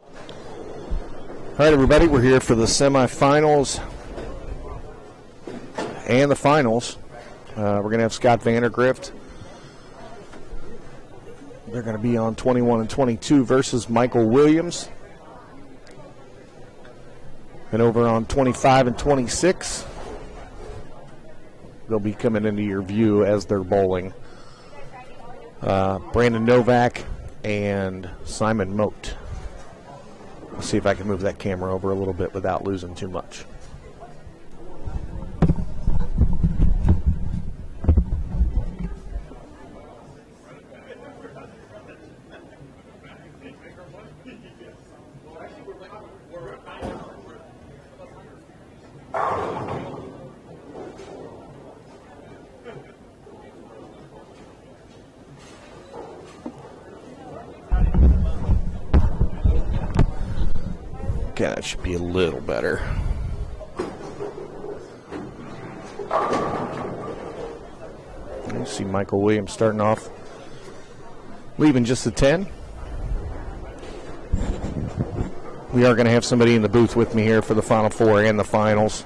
All right, everybody, we're here for the semifinals and the finals. We're going to have Scott Vandergrift. They're going to be on 21 and 22 versus Michael Williams. And over on 25 and 26, they'll be coming into your view as they're bowling. Brandon Novak and Simon Moat. Let's see if I can move that camera over a little bit without losing too much. Okay, that should be a little better. You see Michael Williams starting off, leaving just a 10. We are going to have somebody in the booth with me here for the Final Four and the finals.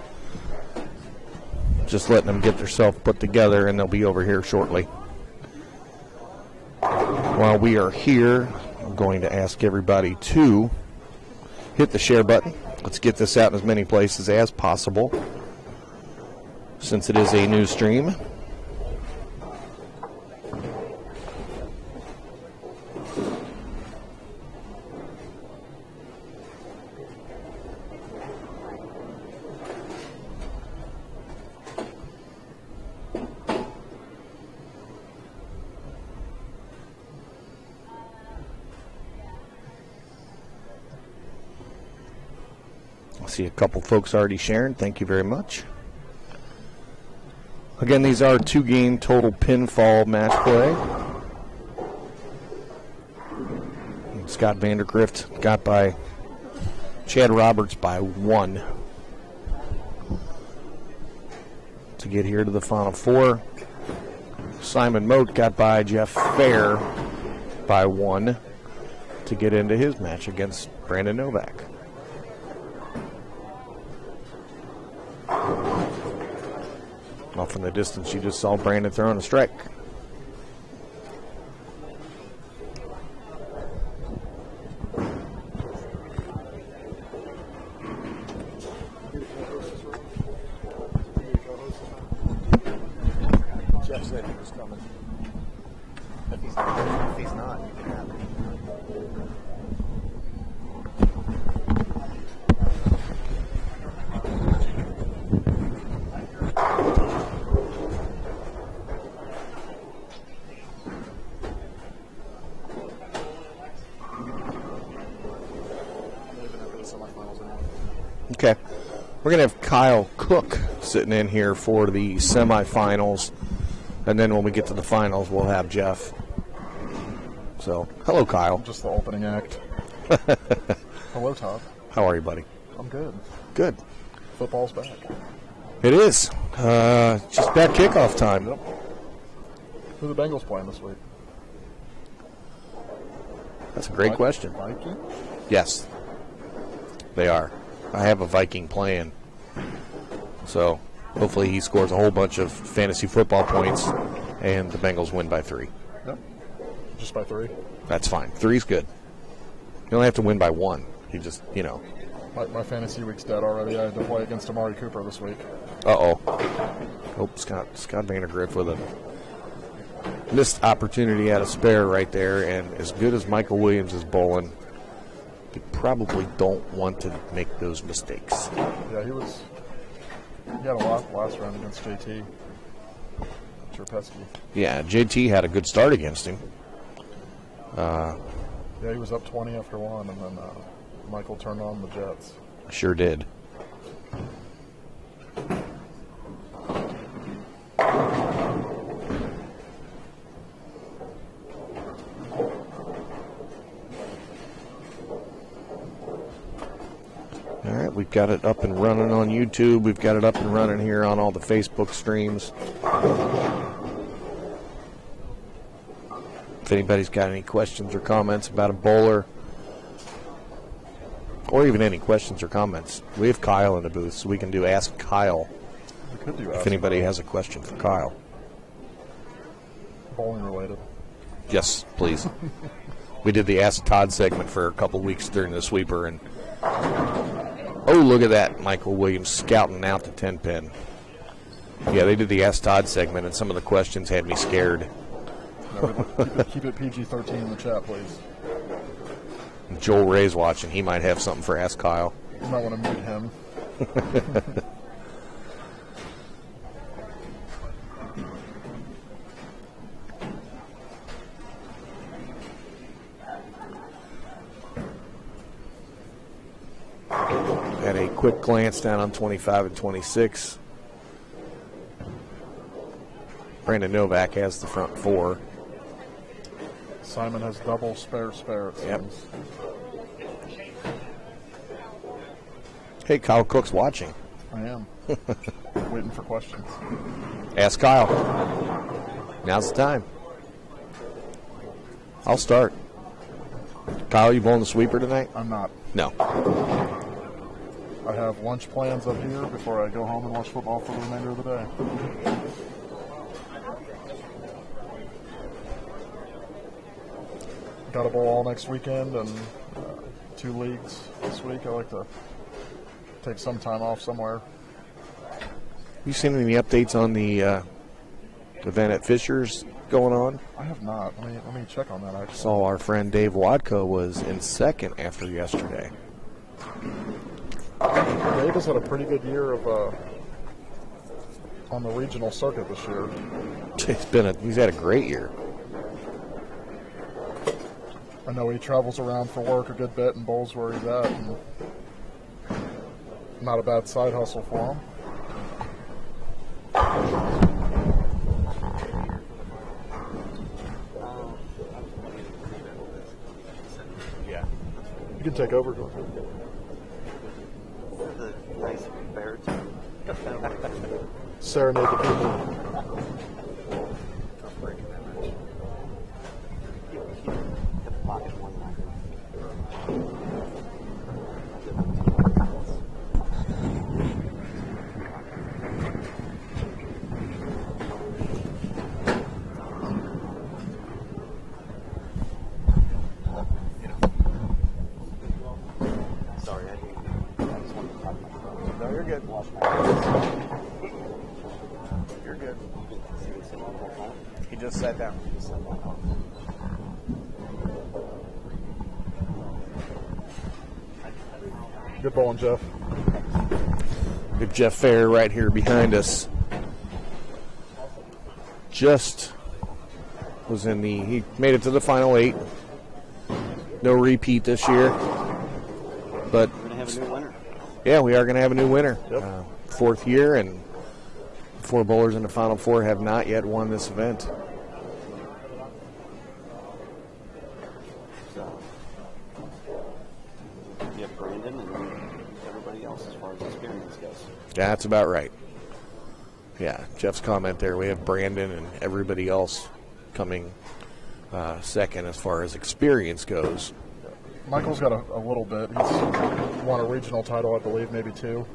Just letting them get themselves put together, and they'll be over here shortly. While we are here, I'm going to ask everybody to hit the share button. Let's get this out in as many places as possible, since it is a new stream. I see a couple folks already sharing. Thank you very much. Again, these are 2-game total pinfall match play. And Scott Vandergrift got by Chad Roberts by 1 to get here to the Final Four. Simon Moat got by Jeff Fair by 1 to get into his match against Brandon Novak. Off in the distance, you just saw Brandon throwing a strike. Jeff said he was coming. If he's not, you can have it. Okay, we're going to have Kyle Cook sitting in here for the semifinals, and then when we get to the finals, we'll have Jeff. So, hello, Kyle. Just the opening act. Hello, Todd. How are you, buddy? I'm good. Good. Football's back. It is. Just about kickoff time. Yep. Who are the Bengals playing this week? That's a great question. Viking? Yes, they are. I have a Viking playing. So hopefully he scores a whole bunch of fantasy football points and the Bengals win by 3. Yep. Just by 3? That's fine. 3's good. You only have to win by 1. You just, you know. My fantasy week's dead already. I had to play against Amari Cooper this week. Uh-oh. Oh, Scott Vandergrift with a missed opportunity at a spare right there. And as good as Michael Williams is bowling, you probably don't want to make those mistakes. Yeah, he had a lot last round against JT. Cherpesky. Yeah, JT had a good start against him. Yeah, he was up 20 after 1, and then Michael turned on the Jets. Sure did. All right, we've got it up and running on YouTube. We've got it up and running here on all the Facebook streams. If anybody's got any questions or comments about a bowler, or even any questions or comments. We have Kyle in the booth, so we can do Ask Kyle We could do if anybody has a question for Kyle. bowling related. Yes, please. We did the Ask Todd segment for a couple weeks during the sweeper, and oh, look at that, Michael Williams scouting out the 10-pin. Yeah, they did the Ask Todd segment, and some of the questions had me scared. No, keep it PG-13 in the chat, please. Joel Ray's watching. He might have something for Ask Kyle. You might want to mute him. Had a quick glance down on 25 and 26. Brandon Novak has the front four. Simon has double spare. It Yep. seems. Hey, Kyle Cook's watching. I am. Waiting for questions. Ask Kyle. Now's the time. I'll start. Kyle, you bowling the sweeper tonight? I'm not. No. I have lunch plans up here before I go home and watch football for the remainder of the day. Got a bowl all next weekend and 2 leagues this week. I like to take some time off somewhere. You seen any updates on the event at Fisher's going on? I have not. Let me check on that actually. Saw our friend Dave Wadko was in second after yesterday. Dave has had a pretty good year of on the regional circuit this year. He's had a great year. I know he travels around for work a good bit and bowls where he's at. And not a bad side hustle for him. Yeah. You can take over. The nice birds. Serenade the people. Sorry, I just wanted to talk about it. No, you're good. Wash my hands. You're good. See what's in the whole phone? He just sat down. Good bowling, Jeff. Good Jeff Fair right here behind us. Just was in the, he made it to the final 8. No repeat this year. But We're going to have a new winner. yeah, we are going to have a new winner. Yep. 4th year, and 4 bowlers in the final 4 have not yet won this event. So, you have Brandon and everybody else as far as experience goes. That's about right. Yeah, Jeff's comment there. We have Brandon and everybody else coming second as far as experience goes. Michael's got a little bit. He's won a regional title, I believe, maybe 2.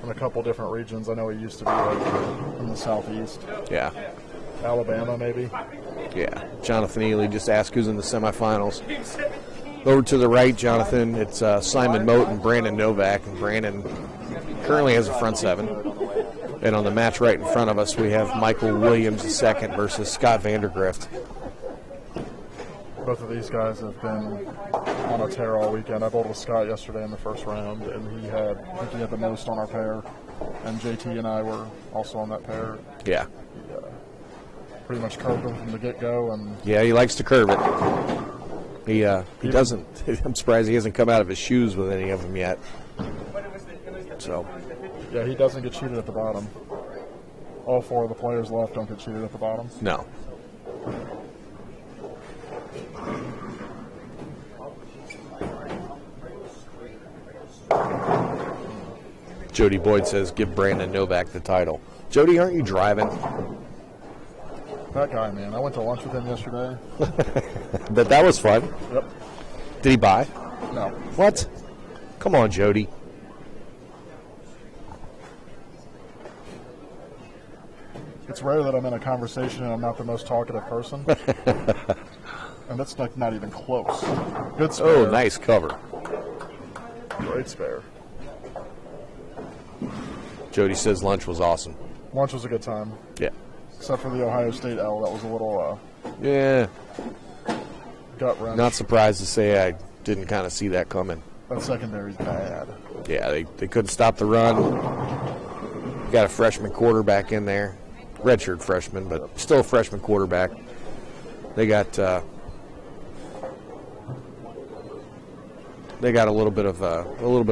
In a couple different regions. I know he used to be like in the southeast. Yeah, Alabama, maybe. yeah. Jonathan Ely just asked who's in the semifinals. Over to the right, Jonathan, it's Simon Mote and Brandon Novak. And Brandon currently has a front 7. And on the match right in front of us, we have Michael Williams II versus Scott Vandergrift. Both of these guys have been on a tear all weekend. I bowled with Scott yesterday in the first round, and I think he had the most on our pair. And JT and I were also on that pair. Yeah. Pretty much curved him from the get-go. And Yeah, he likes to curve it. He doesn't. I'm surprised he hasn't come out of his shoes with any of them yet. So, yeah, he doesn't get cheated at the bottom. All 4 of the players left don't get cheated at the bottom. no. Jody Boyd says, give Brandon Novak the title. Jody, aren't you driving? That guy, man. I went to lunch with him yesterday. That was fun. Yep. Did he buy? No. What? Come on, Jody. It's rare that I'm in a conversation and I'm not the most talkative person. And that's like not even close. Good spare. Oh, nice cover. Great spare. Jody says lunch was awesome. Lunch was a good time. Yeah. Except for the Ohio State L. That was a little Yeah. gut wrench. Not surprised to say I didn't kind of see that coming. That secondary's bad. Yeah, they couldn't stop the run. Got a freshman quarterback in there. Redshirt freshman, but still a freshman quarterback. They got a little bit of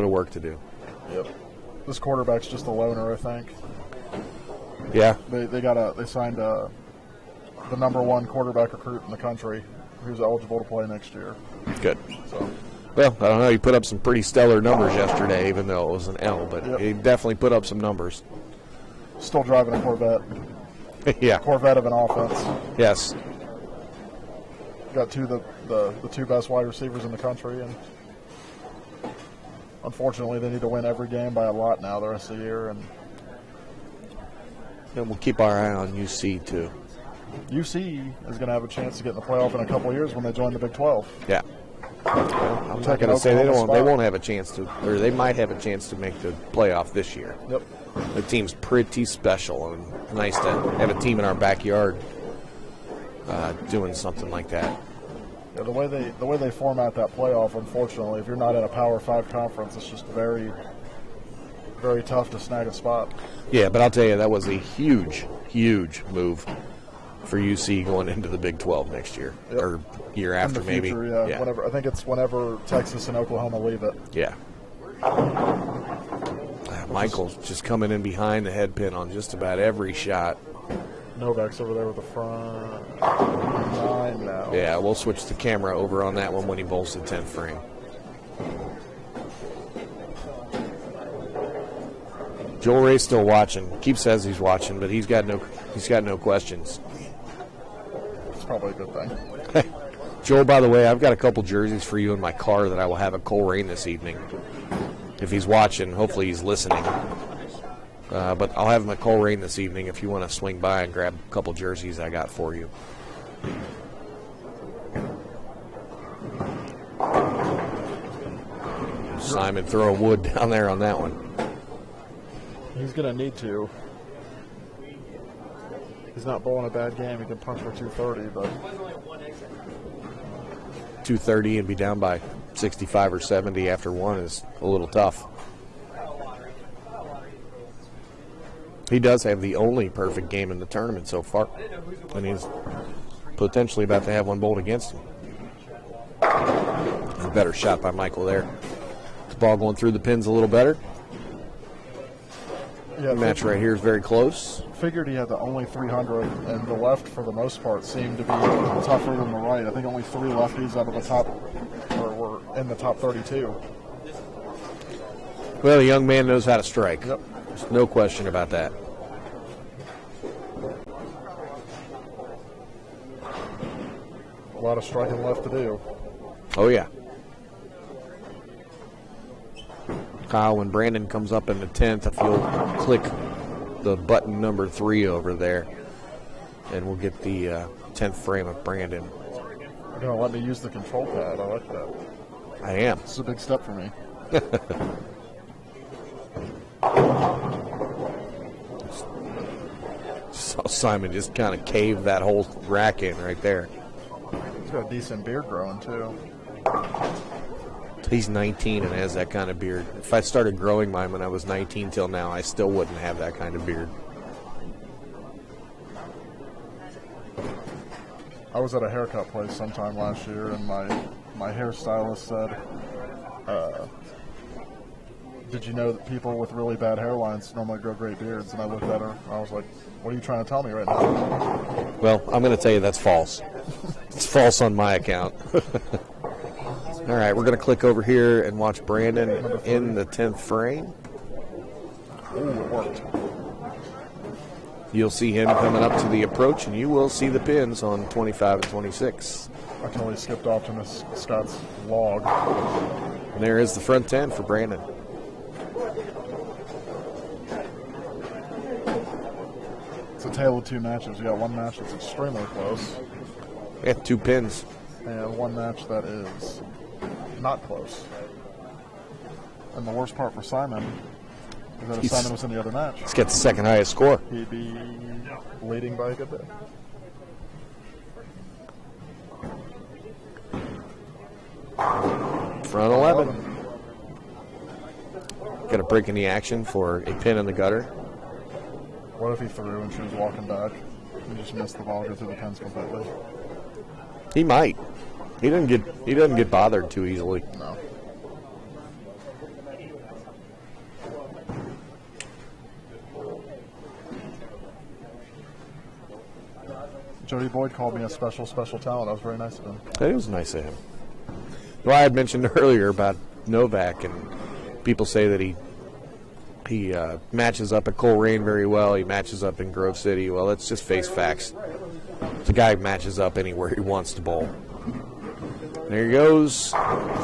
work to do. Yep. This quarterback's just a loner, I think. Yeah. They signed the #1 quarterback recruit in the country who's eligible to play next year. Good. So Well, I don't know. He put up some pretty stellar numbers yesterday, even though it was an L, but Yep. he definitely put up some numbers. still driving a Corvette. Yeah. Corvette of an offense. Yes. Got the two best wide receivers in the country, and unfortunately they need to win every game by a lot now the rest of the year. And And we'll keep our eye on UC, too. UC is going to have a chance to get in the playoff in a couple of years when they join the Big 12. Yeah. I'm not going to say they won't have a chance to, or they might have a chance to make the playoff this year. Yep. The team's pretty special, and nice to have a team in our backyard doing something like that. Yeah, the way they format that playoff, unfortunately, if you're not in a Power 5 conference, it's just very, very tough to snag a spot. Yeah, but I'll tell you, that was a huge, huge move for UC going into the Big 12 next year, Yep. or year In after the maybe. future, yeah. Whenever Texas and Oklahoma leave it. Yeah. Michael's just coming in behind the head pin on just about every shot. Novak's over there with the front 9 now. Yeah, we'll switch the camera over on that one when he bowls the 10th frame. Joel Ray's still watching. Keep says he's watching, but he's got no questions. It's probably a good thing. Joel, by the way, I've got a couple jerseys for you in my car that I will have at Cole Rain this evening. If he's watching, hopefully he's listening. But I'll have him at Cole Rain this evening if you want to swing by and grab a couple jerseys I got for you. Simon throwing wood down there on that one. He's going to need to. He's not bowling a bad game. He can punch for 230, but 230 and be down by 65 or 70 after one is a little tough. He does have the only perfect game in the tournament so far, and he's potentially about to have one bowled against him. A better shot by Michael there. The ball going through the pins a little better. yeah, The match right here is very close. figured he had the only 300, and the left, for the most part, seemed to be tougher than the right. I think only 3 lefties out of the top, or were in the top 32. Well, the young man knows how to strike. Yep. There's no question about that. A lot of striking left to do. Oh, yeah. Kyle, when Brandon comes up in the 10th, if you'll click the button number 3 over there, and we'll get the 10th frame of Brandon. They're going to let me use the control pad. I like that. I am. This is a big step for me. Saw Simon just kind of cave that whole rack in right there. He's got a decent beard growing, too. He's 19 and has that kind of beard. If I started growing mine when I was 19 till now, I still wouldn't have that kind of beard. I was at a haircut place sometime last year, and my hairstylist said, did you know that people with really bad hairlines normally grow great beards? And I looked at her, and I was like, what are you trying to tell me right now? Well, I'm going to tell you that's false. It's false on my account. All right, we're going to click over here and watch Brandon in the 10th frame. Ooh, it worked. You'll see him coming up to the approach, and you will see the pins on 25 and 26. until he skipped off to Miss Scott's log. And there is the front 10 for Brandon. It's a tale of two matches. You got one match that's extremely close, Yeah, 2 pins. and one match that is not close. And the worst part for Simon is that if He's- Simon was in the other match, He's got the second highest score. he'd be leading by a good bit. Front 11. Got a break in the action for a pin in the gutter. What if he threw and she was walking back and just missed the ball, go through the pins completely? He might. He doesn't get bothered too easily. No. Jody Boyd called me a special talent. That was very nice of him. It was nice of him. Well, I had mentioned earlier about Novak, and people say that he matches up at Coleraine very well. He matches up in Grove City. Well, let's just face facts. The guy matches up anywhere he wants to bowl. There he goes.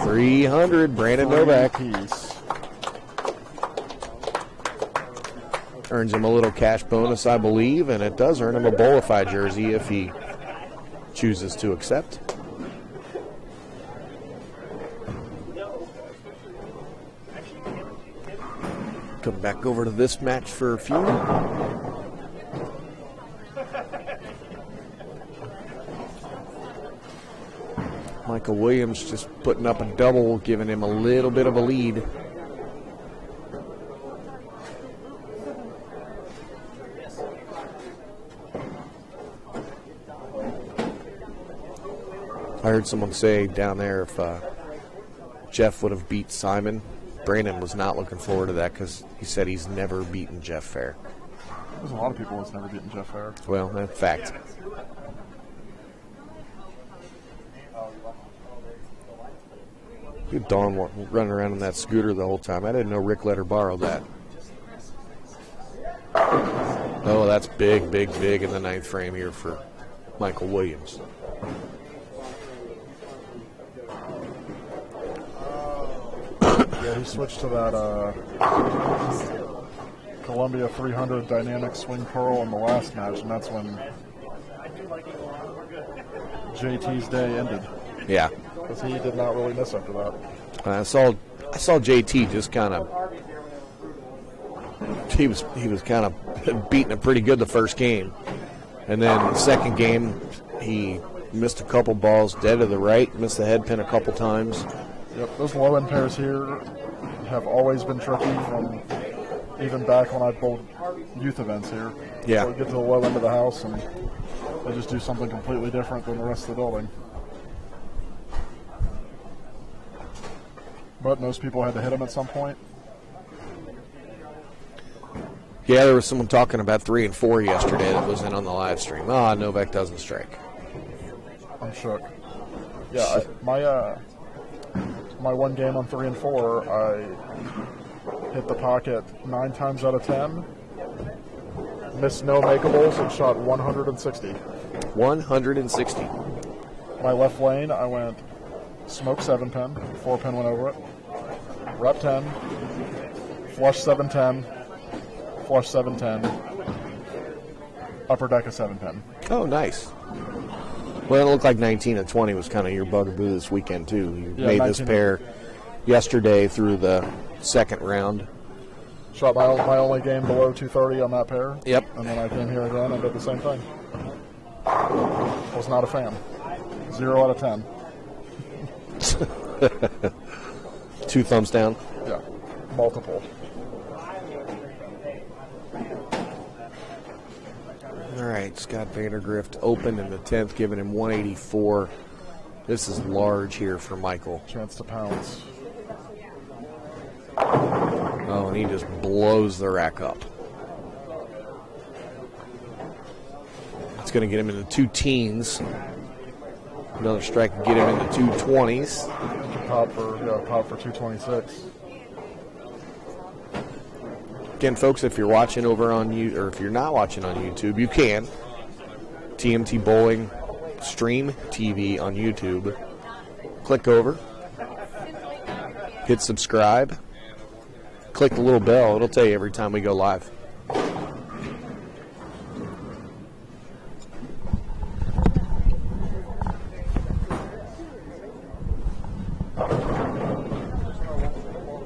300, Brandon Novak. Piece. Earns him a little cash bonus, I believe, and it does earn him a Bowlify jersey if he chooses to accept. Come back over to this match for a few. Michael Williams just putting up a double, giving him a little bit of a lead. I heard someone say down there if Jeff would have beat Simon, Brandon was not looking forward to that because he said he's never beaten Jeff Fair. There's a lot of people that's never beaten Jeff Fair. Well, that's fact. Good Dawn running around on that scooter the whole time. I didn't know Rick let her borrow that. Oh, that's big in the ninth frame here for Michael Williams. Yeah, he switched to that Columbia 300 dynamic swing pearl in the last match, and that's when JT's day ended. Yeah. Because he did not really miss after that. I saw JT just kind of he was kind of beating it pretty good the first game, and then the second game he missed a couple balls dead to the right, missed the head pin a couple times. Yep, those low end pairs here have always been tricky from even back when I bowled youth events here. Yeah. So we get to the low end of the house and they just do something completely different than the rest of the building. But most people had to hit them at some point. Yeah, there was someone talking about 3 and 4 yesterday that was in on the live stream. Novak doesn't strike. I'm shook. Yeah, my one game on 3 and 4, I hit the pocket 9 times out of 10, missed no makeables, and shot 160. 160. My left lane, I went smoke 7-pin, 4-pin went over it, rep 10, flush 7-10, flush 7-10, upper deck a 7-pin. Oh, nice. Well, it looked like 19 and 20 was kind of your bugaboo this weekend, too. You made this pair yesterday through the second round. Shot my only game below 230 on that pair. Yep. And then I came here again and did the same thing. Was not a fan. 0 out of 10. 2 thumbs down. Yeah, multiple. All right, Scott Vandergrift opened in the 10th, giving him 184. This is large here for Michael. Chance to pounce. Oh, and he just blows the rack up. It's going to get him into 2 teens. Another strike can get him into 220s. Pop for 226. Again, folks, if you're watching over on you, or if you're not watching on YouTube, you can. TMT Bowling Stream TV on YouTube. Click over. Hit subscribe. Click the little bell. It'll tell you every time we go live.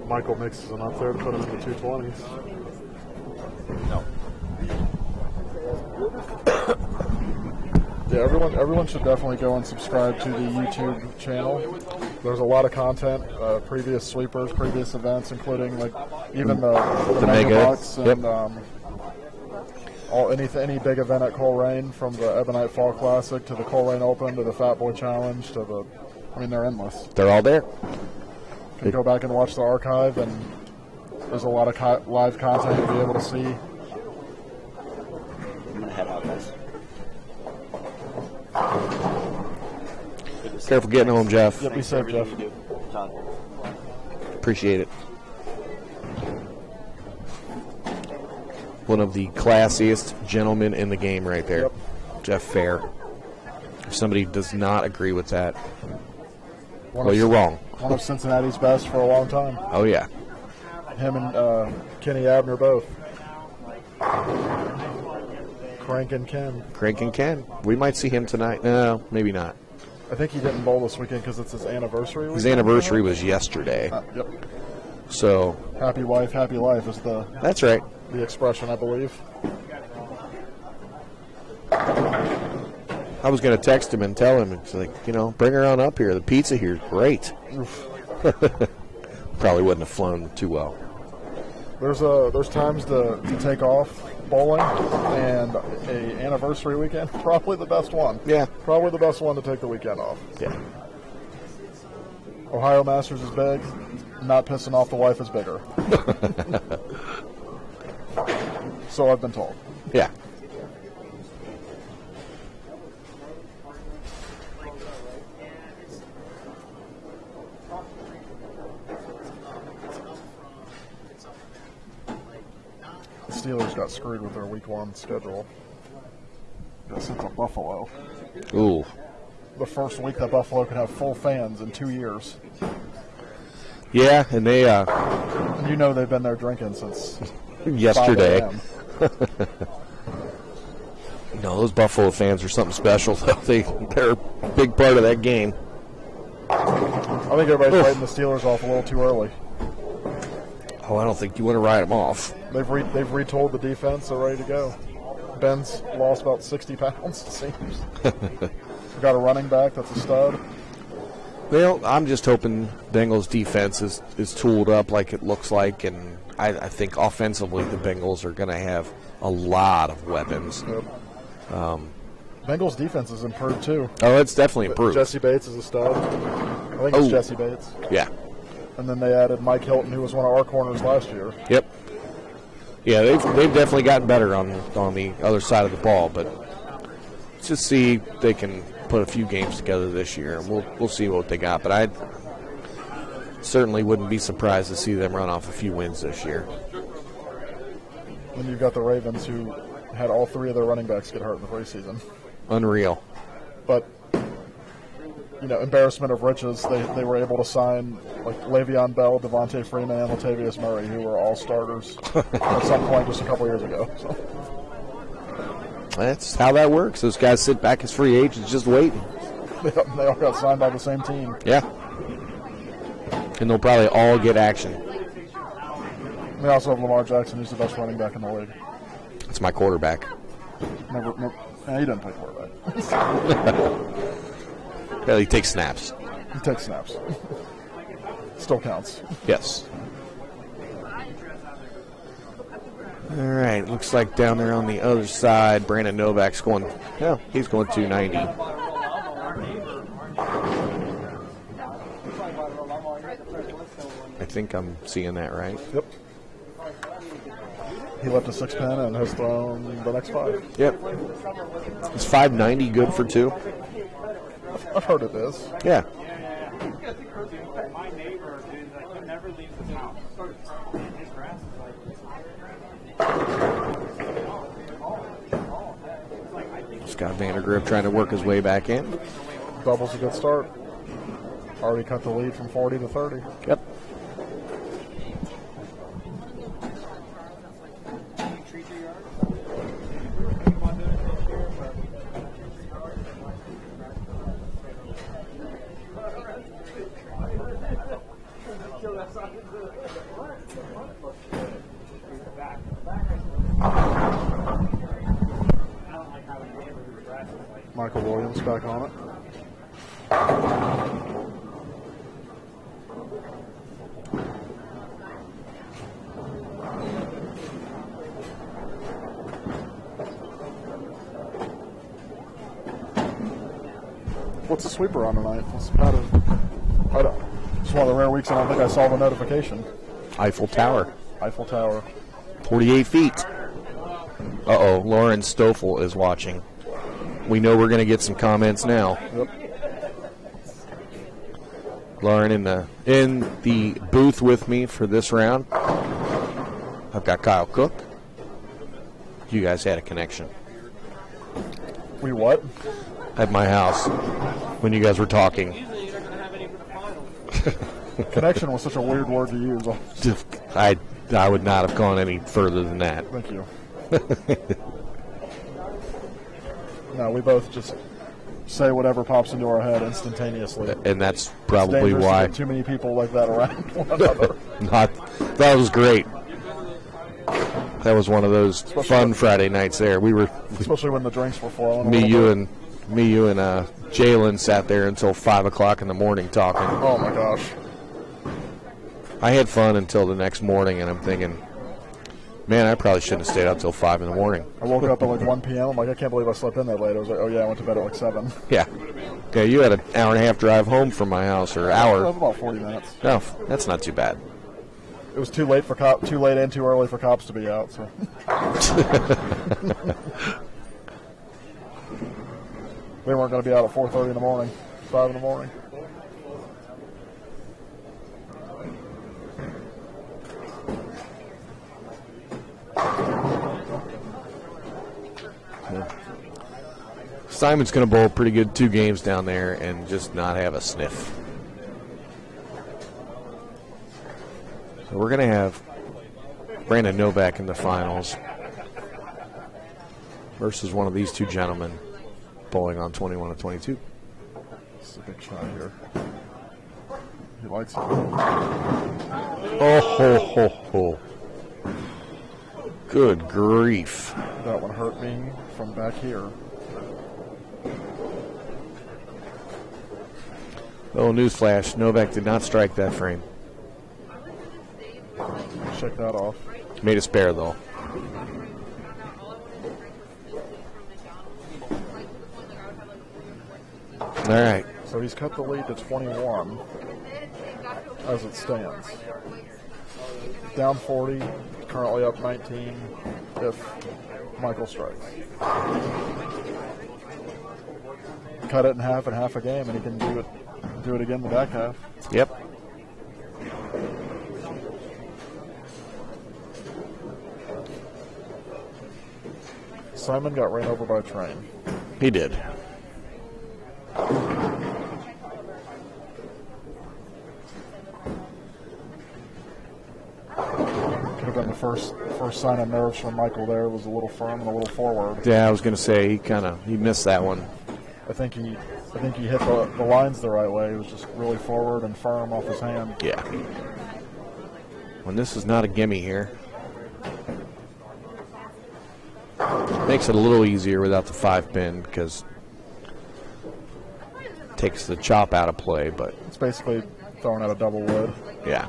Michael mixes them up there to put them in the 220s. No. Yeah, everyone should definitely go and subscribe to the YouTube channel. There's a lot of content, previous sweepers, previous events, including like even the Mega Bucks and any big event at Coleraine, from the Ebonite Fall Classic to the Coleraine Open to the Fat Boy Challenge to the, they're endless. They're all there. You can go back and watch the archive, and there's a lot of live content you'll be able to see. I'm going to head out, guys. Careful getting home, Jeff. Yep, be safe, Jeff. Appreciate it. One of the classiest gentlemen in the game right there. Yep. Jeff Fair. If somebody does not agree with that, Well, you're wrong. One of Cincinnati's best for a long time. Oh, yeah. Him and Kenny Abner both. Crank and Ken. Crank and Ken. We might see him tonight. No, maybe not. I think he didn't bowl this weekend because it's his anniversary weekend. His anniversary was yesterday. Yep. So. Happy wife, happy life is That's right. the expression, I believe. I was going to text him and tell him, it's like, bring her on up here. The pizza here is great. Probably wouldn't have flown too well. There's times to take off bowling, and a anniversary weekend, probably the best one. Yeah. Probably the best one to take the weekend off. Yeah. Ohio Masters is big. Not pissing off the wife is bigger. So I've been told. Yeah. The Steelers got screwed with their week 1 schedule. Got sent to Buffalo. Ooh. The first week that Buffalo could have full fans in 2 years. Yeah, and they And they've been there drinking since yesterday. 5 a.m. No, those Buffalo fans are something special. They're a big part of that game. I think everybody's writing the Steelers off a little too early. Oh, I don't think you want to write them off. They've retooled the defense. They're ready to go. Ben's lost about 60 pounds, it seems. We've got a running back that's a stud. Well, I'm just hoping Bengals defense is tooled up like it looks like, and I think offensively the Bengals are going to have a lot of weapons. Yep. Bengals defense has improved too. Oh, it's definitely improved. Jesse Bates is a stud. I think it's Jesse Bates. Yeah. And then they added Mike Hilton, who was one of our corners last year. Yep. Yeah, they've definitely gotten better on the other side of the ball, but let's just see if they can put a few games together this year, and we'll see what they got. But I certainly wouldn't be surprised to see them run off a few wins this year. And you've got the Ravens, who had all 3 of their running backs get hurt in the preseason. Unreal. But embarrassment of riches, they were able to sign like Le'Veon Bell, Devontae Freeman, and Latavius Murray, who were all starters at some point just a couple years ago. So. That's how that works. Those guys sit back as free agents just waiting. They all got signed by the same team. Yeah. And they'll probably all get action. They also have Lamar Jackson, who's the best running back in the league. That's my quarterback. Never, he doesn't play quarterback. Yeah, he takes snaps. He takes snaps. Still counts. Yes. All right, looks like down there on the other side, Brandon Novak's going, he's going 290. I think I'm seeing that right. Yep. He left a 6 pin and has thrown the next 5. Yep. Is 590 good for 2? I've heard it is. Yeah. Scott Vandergriff trying to work his way back in. Double's a good start. Already cut the lead from 40 to 30. Yep. Michael Williams back on it. What's the sweeper on tonight? What's the pattern? It's one of the rare weeks I don't think I saw the notification. Eiffel Tower. Eiffel Tower. 48 feet. Uh-oh, Lauren Stoffel is watching. We know we're going to get some comments now. Yep. Lauren in the booth with me for this round. I've got Kyle Cook. You guys had a connection. We what? At my house when you guys were talking. Connection was such a weird word to use. I would not have gone any further than that. Thank you. No, we both just say whatever pops into our head instantaneously. And that's probably why. To get too many people like that around one another. That was great. That was one of those fun Friday nights there. We were, especially when the drinks were flowing. Me, you, and Jalen sat there until 5 o'clock in the morning talking. Oh my gosh! I had fun until the next morning, and I'm thinking, man, I probably shouldn't have stayed up till 5 in the morning. I woke up at like 1 p.m. I'm like, I can't believe I slept in that late. I was like, oh yeah, I went to bed at like 7. Yeah. Yeah, you had an hour and a half drive home from my house, or hour. It was about 40 minutes. No, that's not too bad. It was too late and too early for cops to be out. So. They weren't going to be out at 4:30 in the morning, 5 in the morning. Simon's going to bowl pretty good 2 games down there and just not have a sniff. So we're going to have Brandon Novak in the finals versus one of these 2 gentlemen bowling on 21 and 22. It's a big shot here. He likes it. Oh, ho, ho, ho. Good grief. That one hurt me from back here. Oh, newsflash. Novak did not strike that frame. Check that off. Made a spare, though. All right. So he's cut the lead to 21 as it stands. Down 40, currently up 19 if Michael strikes. Cut it in half a game, and he can do it again the back half. Yep. Simon got ran over by a train. He did. Could have been the first sign of nerves from Michael there. It was a little firm and a little forward. Yeah, I was going to say he missed that one. I think he hit the lines the right way. It was just really forward and firm off his hand. Yeah. When this is not a gimme here. Makes it a little easier without the 5-pin because it takes the chop out of play, but it's basically throwing out a double wood. Yeah.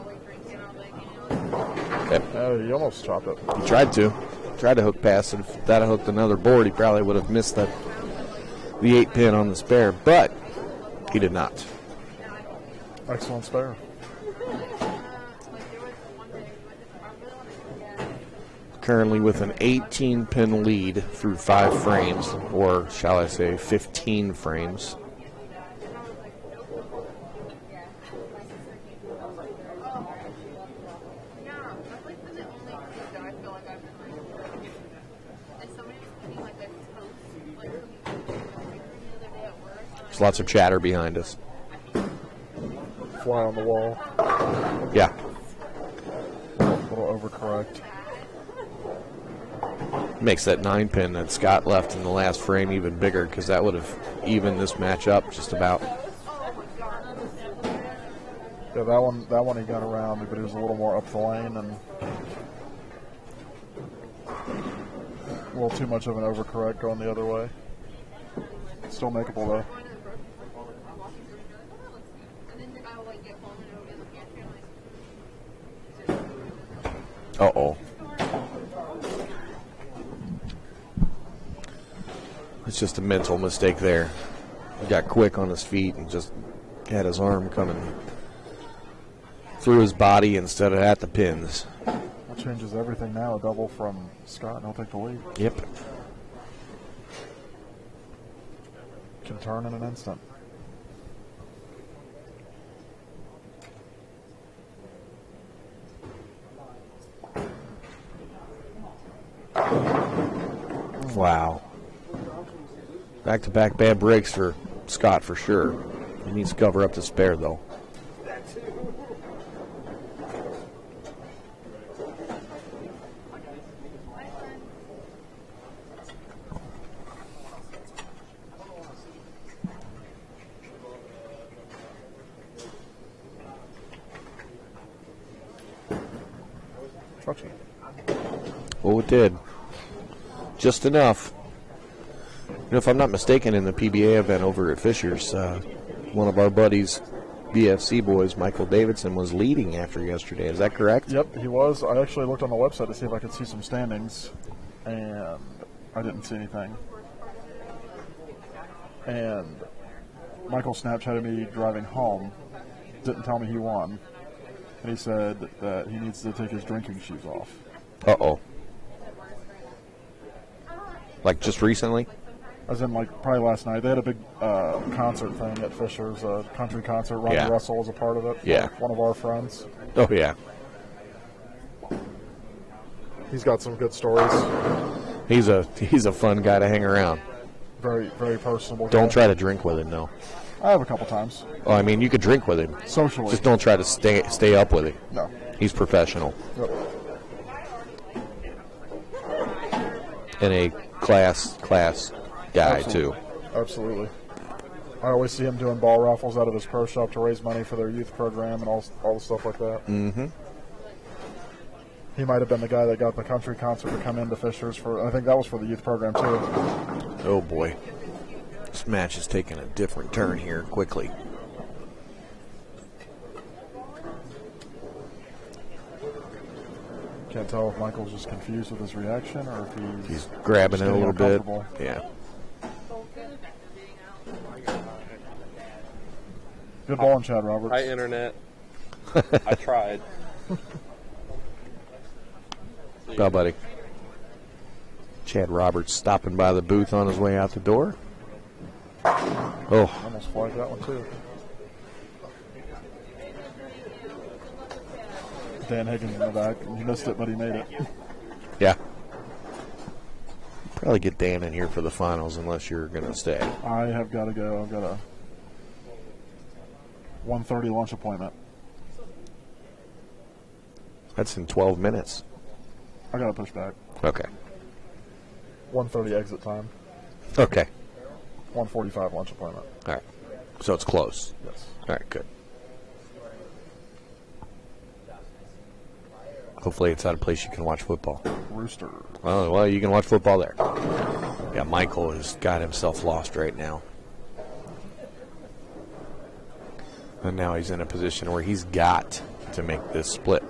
Yep. He almost chopped it. He tried to hook past it. If that had hooked another board, he probably would have missed the 8-pin on the spare, but he did not. Excellent spare. Currently with an 18-pin lead through 5 frames, or shall I say 15 frames. lots of chatter behind us. Fly on the wall. Yeah. Little overcorrect. Makes that 9-pin that Scott left in the last frame even bigger, because that would have evened this match up just about. Yeah, that one he got around, but he was a little more up the lane and a little too much of an overcorrect going the other way. Still makeable though. Uh-oh. It's just a mental mistake there. He got quick on his feet and just had his arm coming through his body instead of at the pins. That changes everything now. A double from Scott, and he'll take the lead. Yep. Can turn in an instant. Wow. Back-to-back bad breaks for Scott for sure. He needs to cover up the spare, though. Oh, it did. Just enough. You know, if I'm not mistaken, in the PBA event over at Fisher's, one of our buddies, BFC boys, Michael Davidson, was leading after yesterday. Is that correct? Yep, he was. I actually looked on the website to see if I could see some standings, and I didn't see anything. And Michael Snapchatted me driving home, didn't tell me he won, and he said that he needs to take his drinking shoes off. Uh-oh. Like just recently? As in, like, probably last night. They had a big concert thing at Fisher's, a country concert. Ronnie Russell was a part of it. Yeah. One of our friends. Oh, yeah. He's got some good stories. He's a fun guy to hang around. Very, very personable guy. Don't try to drink with him, though. I have a couple times. Oh, I mean, you could drink with him. Socially. Just don't try to stay up with him. No. He's professional. Yep. And a class guy, Absolutely. too. Absolutely. I always see him doing ball raffles out of his pro shop to raise money for their youth program and all the stuff like that. Mm-hmm. He might have been the guy that got the country concert to come into Fisher's for, I think that was for the youth program, too. Oh, boy. This match is taking a different turn here quickly. Can't tell if Michael's just confused with his reaction or if he's grabbing it a little bit. Yeah. Good ball, Chad Roberts. Hi, Internet. I tried. Bye, buddy. Chad Roberts stopping by the booth on his way out the door. Oh. Almost flagged that one, too. Dan Higgins in the back. He missed it, but he made it. Yeah. Probably get Dan in here for the finals unless you're going to stay. I have got to go. I've got a 1:30 lunch appointment. That's in 12 minutes. I got to push back. Okay. 1:30 exit time. Okay. 1:45 lunch appointment. All right. So it's close. Yes. All right, good. Hopefully it's at a place you can watch football. Rooster. Oh, well, you can watch football there. Yeah, Michael has got himself lost right now. And now he's in a position where he's got to make this split.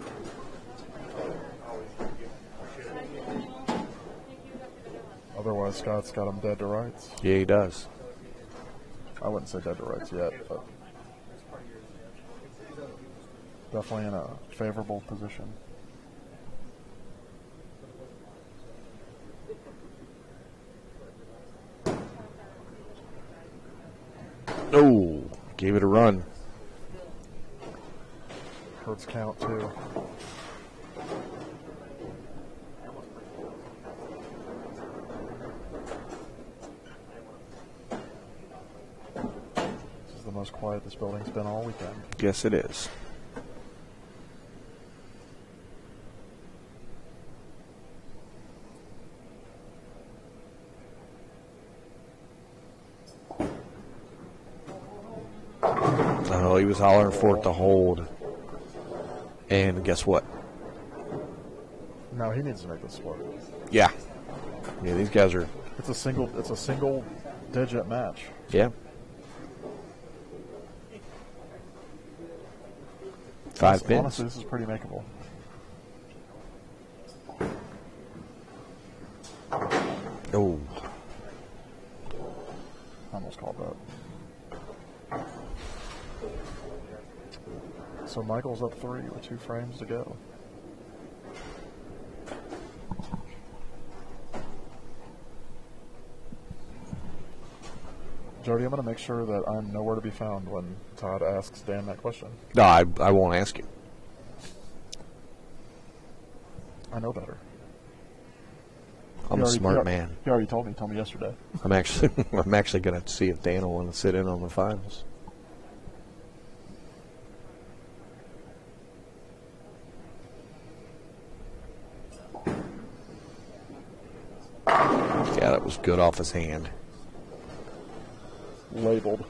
Otherwise, Scott's got him dead to rights. Yeah, he does. I wouldn't say dead to rights yet, but definitely in a favorable position. Oh, gave it a run. Hurts count, too. the most quiet this building's been all weekend. Yes, it is. Oh, he was hollering for it to hold. And guess what? No, he needs to make this work. Yeah. Yeah, these guys are... It's a single digit match. Yeah. 5 pins. Honestly, this is pretty makeable. Oh. Almost called that. So Michael's up 3 with 2 frames to go. Jody, I'm going to make sure that I'm nowhere to be found when Todd asks Dan that question. No, I won't ask you. I know better. I'm a smart man. He already told me. He told me yesterday. I'm actually going to see if Dan will want to sit in on the finals. Yeah, that was good off his hand. Labeled.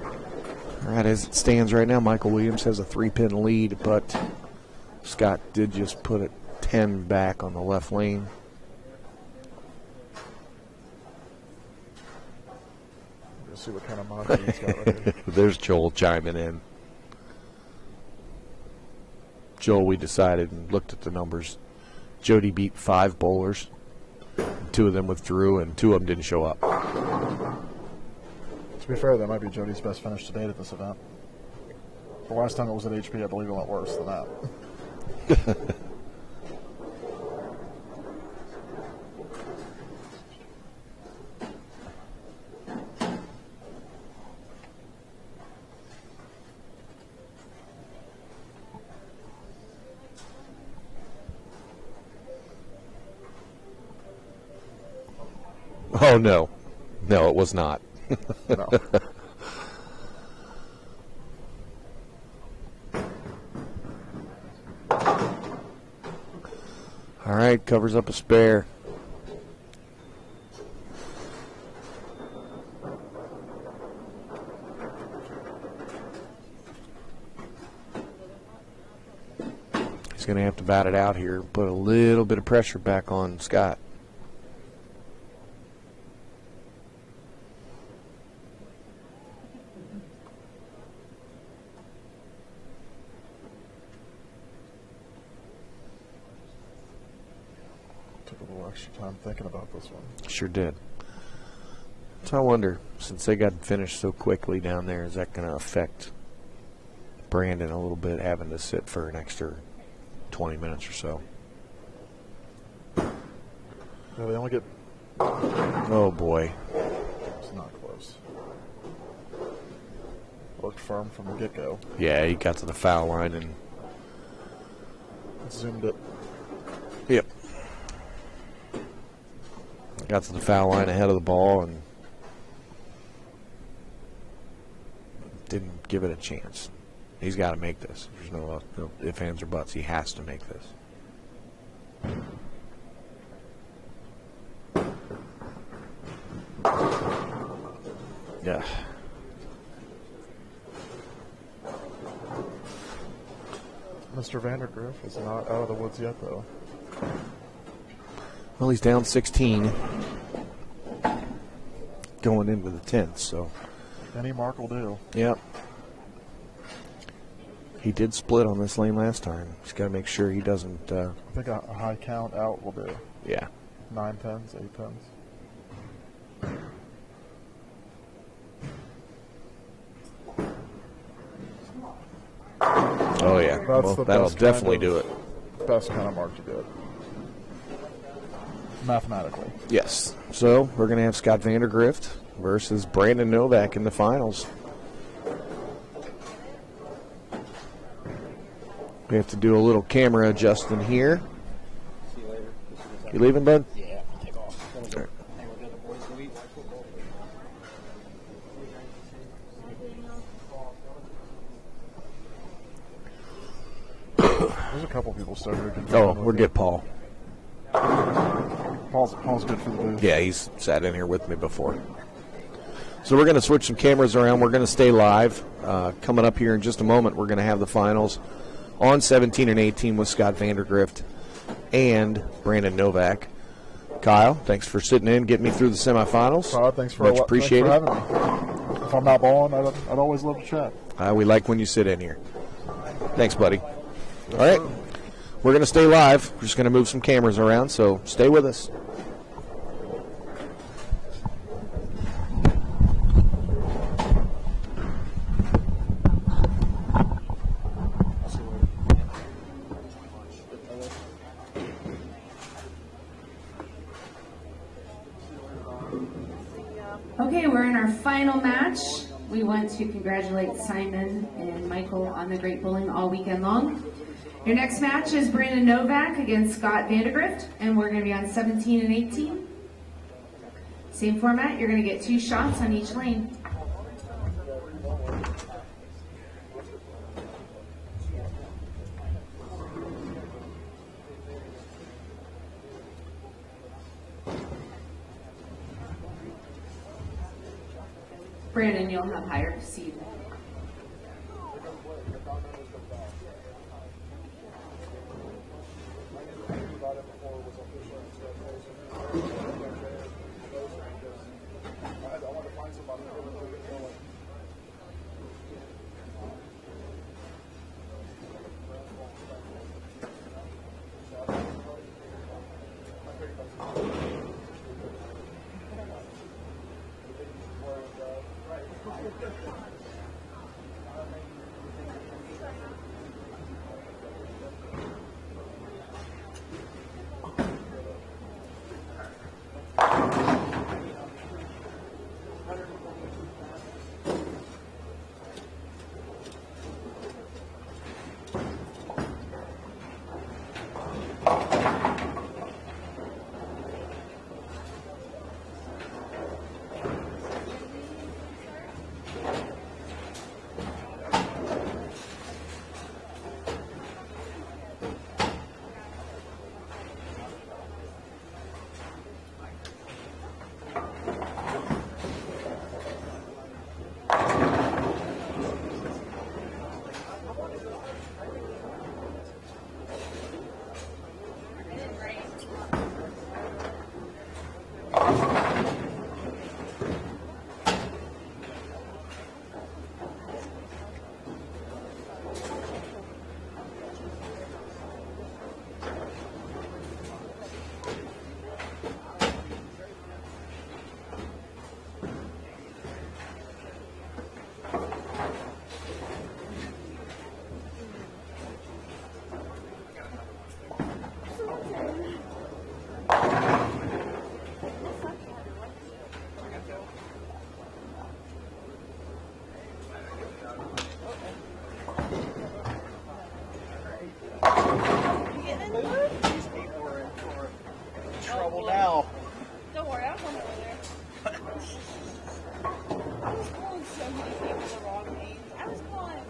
All right, as it stands right now, Michael Williams has a 3-pin lead, but Scott did just put a 10 back on the left lane. Let's see what kind of mod he's got right here. There's Joel chiming in. Joel, we decided and looked at the numbers. Jody beat 5 bowlers. 2 of them withdrew, and 2 of them didn't show up. To be fair, that might be Jody's best finish to date at this event. The last time it was at HP, I believe it went worse than that. Oh, no. No, it was not. No. All right, covers up a spare. He's going to have to bat it out here, put a little bit of pressure back on Scott. Took a little extra time thinking about this one. Sure did. So I wonder, since they got finished so quickly down there, is that going to affect Brandon a little bit, having to sit for an extra 20 minutes or so? Yeah, they only get... Oh, boy. It's not close. Looked firm from the get-go. Yeah, he got to the foul line and... Zoomed it. Yep. Got to the foul line ahead of the ball and didn't give it a chance. He's got to make this. There's no ifs, ands, or buts. He has to make this. Yeah. Mr. Vandergriff is not out of the woods yet, though. Well, he's down 16 going into the 10th, so. Any mark will do. Yep. He did split on this lane last time. He's got to make sure he doesn't. I think a high count out will do. Yeah. 9 pins, 8 pins. Oh, yeah. That's Well, the that'll best definitely kind do of- it. Best kind of mark to do it. Mathematically. Yes. So we're going to have Scott Vandergrift versus Brandon Novak in the finals. We have to do a little camera adjusting here. See you later. You leaving, bud? Yeah, take off. Gotta go hang with the other boys to eat. There's a couple people still here. Oh, we'll get Paul. Paul's good for the booth. Yeah, he's sat in here with me before. So we're going to switch some cameras around. We're going to stay live. Coming up here in just a moment, we're going to have the finals on 17 and 18 with Scott Vandergrift and Brandon Novak. Kyle, thanks for sitting in, getting me through the semifinals. Todd, thanks for much appreciated. Thanks for having me. If I'm not balling, I'd always love to chat. We like when you sit in here. Thanks, buddy. All right, we're going to stay live. We're just going to move some cameras around, so stay with us. Okay, we're in our final match. We want to congratulate Simon and Michael on the great bowling all weekend long. Your next match is Brandon Novak against Scott Vandergrift, and we're going to be on 17 and 18. Same format, you're going to get 2 shots on each lane. Brandon, you'll have higher seed. Trouble now. Don't worry, I'll come over there. I was calling so many people the wrong names. I was calling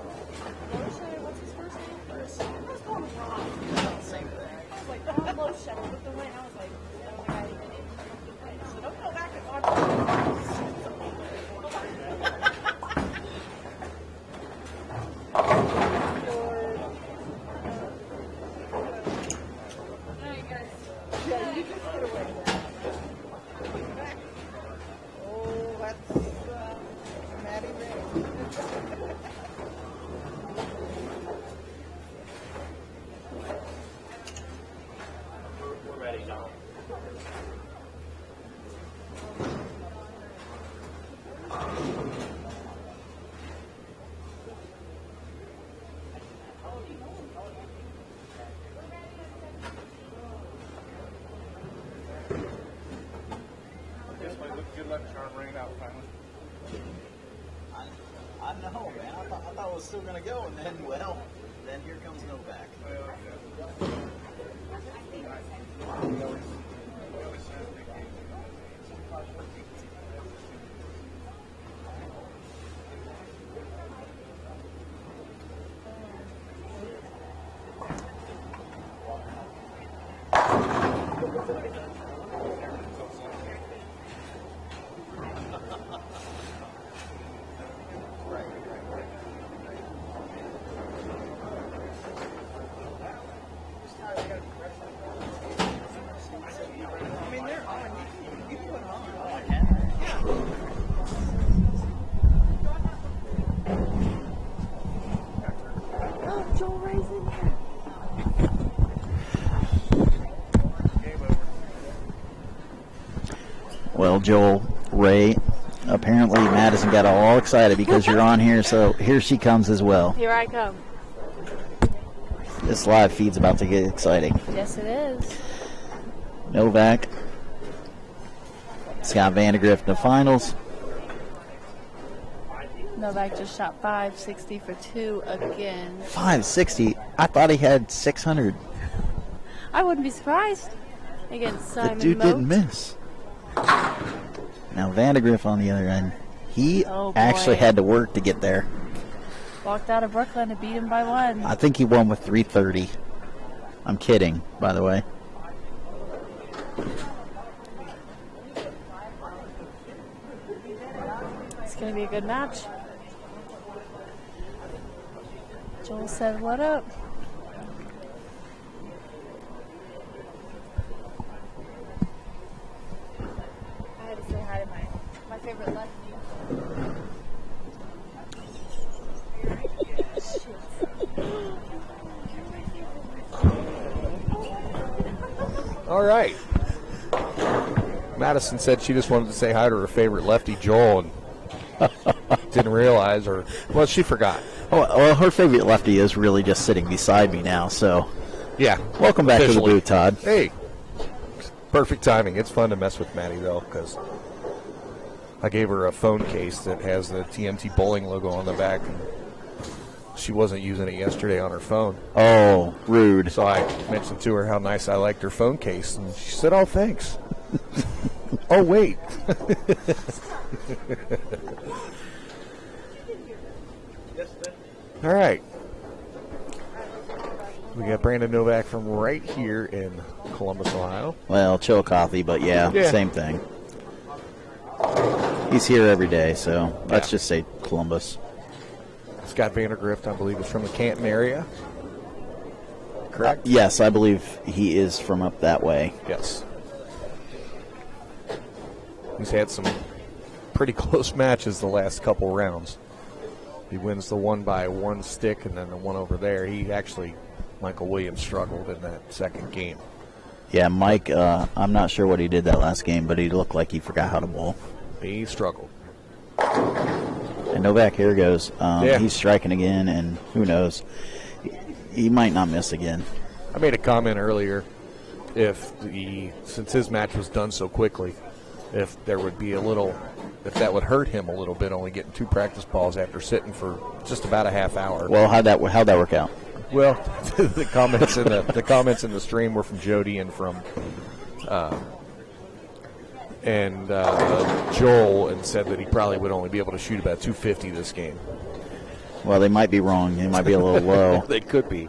Loesha, what's his first name? Chris. I was calling him Ron. Same thing. I was like, Ron Loesha. I looked away and I was like, oh my god, even named so don't go back and watch yeah, you just get away with that. Oh, that's Maddie Ray. We're ready, John. Good luck, Charm. Ring it out finally. I know, man. I thought it was still going to go, and then, well, then here comes Novak. Well, Joel, Ray, apparently Madison got all excited because you're on here, so here she comes as well. Here I come. This live feed's about to get exciting. Yes, it is. Novak, Scott Vandegrift in the finals. Novak just shot 560 for 2 again. 560? I thought he had 600. I wouldn't be surprised against Simon The dude Moat. didn't miss. Now Vandegrift on the other end, he Oh, boy. actually had to work to get there. Walked out of Brooklyn to beat him by 1. I think he won with 330. I'm kidding, by the way. It's going to be a good match. Joel said, what up? I had to say hi to my favorite lefty. All right. Madison said she just wanted to say hi to her favorite lefty, Joel, and didn't realize, or, well, she forgot. Oh, well, her favorite lefty is really just sitting beside me now, so Yeah. welcome back to the Officially. booth, Todd. Hey, perfect timing. It's fun to mess with Maddie, though, because I gave her a phone case that has the TMT bowling logo on the back, and she wasn't using it yesterday on her phone. Oh, rude. So I mentioned to her how nice I liked her phone case, and she said, oh, thanks. Oh, wait. All right. We got Brandon Novak from right here in Columbus, Ohio. Well, Chillicothe, but yeah, Yeah. same thing. He's here every day, so let's just say Columbus. Scott Vandegrift, I believe, is from the Canton area. Correct? Yes, I believe he is from up that way. Yes. He's had some pretty close matches the last couple rounds. He wins the one by 1 stick and then the one over there. He actually, Michael Williams, struggled in that second game. Yeah, Mike, I'm not sure what he did that last game, but he looked like he forgot how to bowl. He struggled. And Novak, here goes. Yeah. He's striking again, and who knows? He might not miss again. I made a comment earlier, since his match was done so quickly, if there would be if that would hurt him a little bit, only getting 2 practice balls after sitting for just about a half hour. Well, how'd that work out? Well, the comments in the stream were from Jody and from Joel, and said that he probably would only be able to shoot about 250 this game. Well, they might be wrong. They might be a little low. They could be.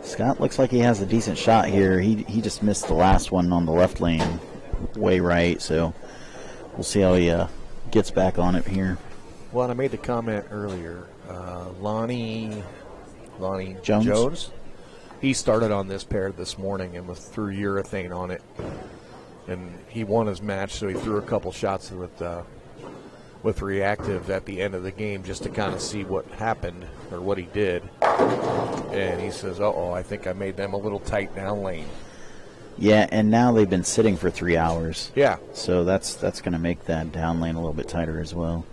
Scott looks like he has a decent shot here. He just missed the last one on the left lane, way right. So we'll see how he gets back on it here. Well, and I made the comment earlier. Lonnie Jones? He started on this pair this morning and threw urethane on it, and he won his match. So he threw a couple shots with reactive at the end of the game just to kind of see what happened or what he did. And he says, "Uh-oh, I think I made them a little tight down lane." Yeah, and now they've been sitting for 3 hours. Yeah. So that's going to make that down lane a little bit tighter as well.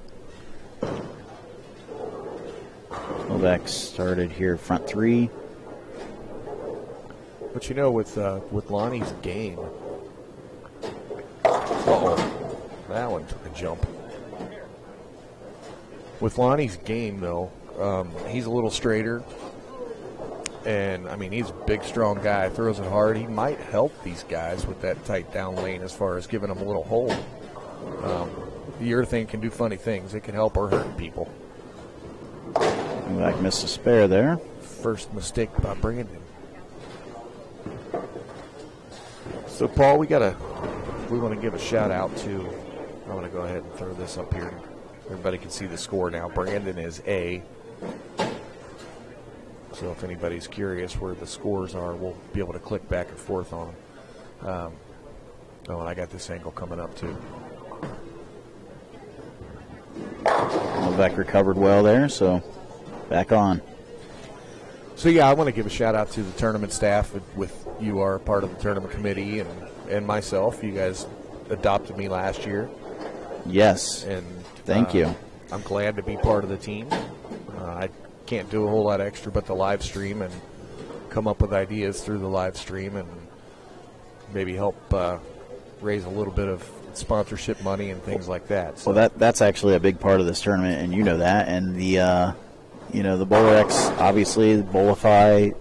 Novak started here front 3. But you know, with Lonnie's game, that one took a jump. With Lonnie's game, though, he's a little straighter, and I mean he's a big, strong guy. Throws it hard. He might help these guys with that tight down lane as far as giving them a little hold. The urethane can do funny things. It can help or hurt people. Novak missed a spare there. First mistake by Brandon. So, Paul, we want to give a shout out to, I'm going to go ahead and throw this up here. Everybody can see the score now. Brandon is A. So if anybody's curious where the scores are, we'll be able to click back and forth on them. Oh, and I got this angle coming up too. Novak recovered well there, so back on. So, yeah, I want to give a shout-out to the tournament staff. You are part of the tournament committee, and myself. You guys adopted me last year. Yes, And thank you. I'm glad to be part of the team. I can't do a whole lot extra but the live stream and come up with ideas through the live stream and maybe help raise a little bit of sponsorship money and things like that. So. Well, that's actually a big part of this tournament, and you know that. And the the BOWLERX, obviously, the Bowlify,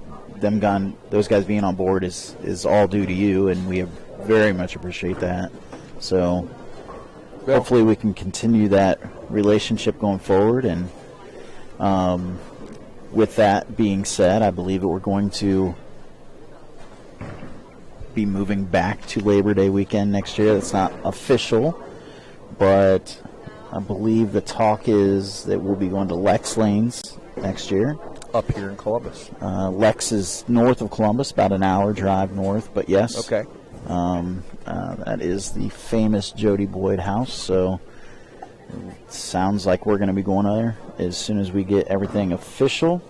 those guys being on board is all due to you, and we very much appreciate that. So hopefully we can continue that relationship going forward. And with that being said, I believe that we're going to be moving back to Labor Day weekend next year. That's not official, but I believe the talk is that we'll be going to Lex Lanes next year. Up here in Columbus. Lex is north of Columbus, about an hour drive north, but yes. Okay. That is the famous Jody Boyd house, so it sounds like we're going to be going there as soon as we get everything official.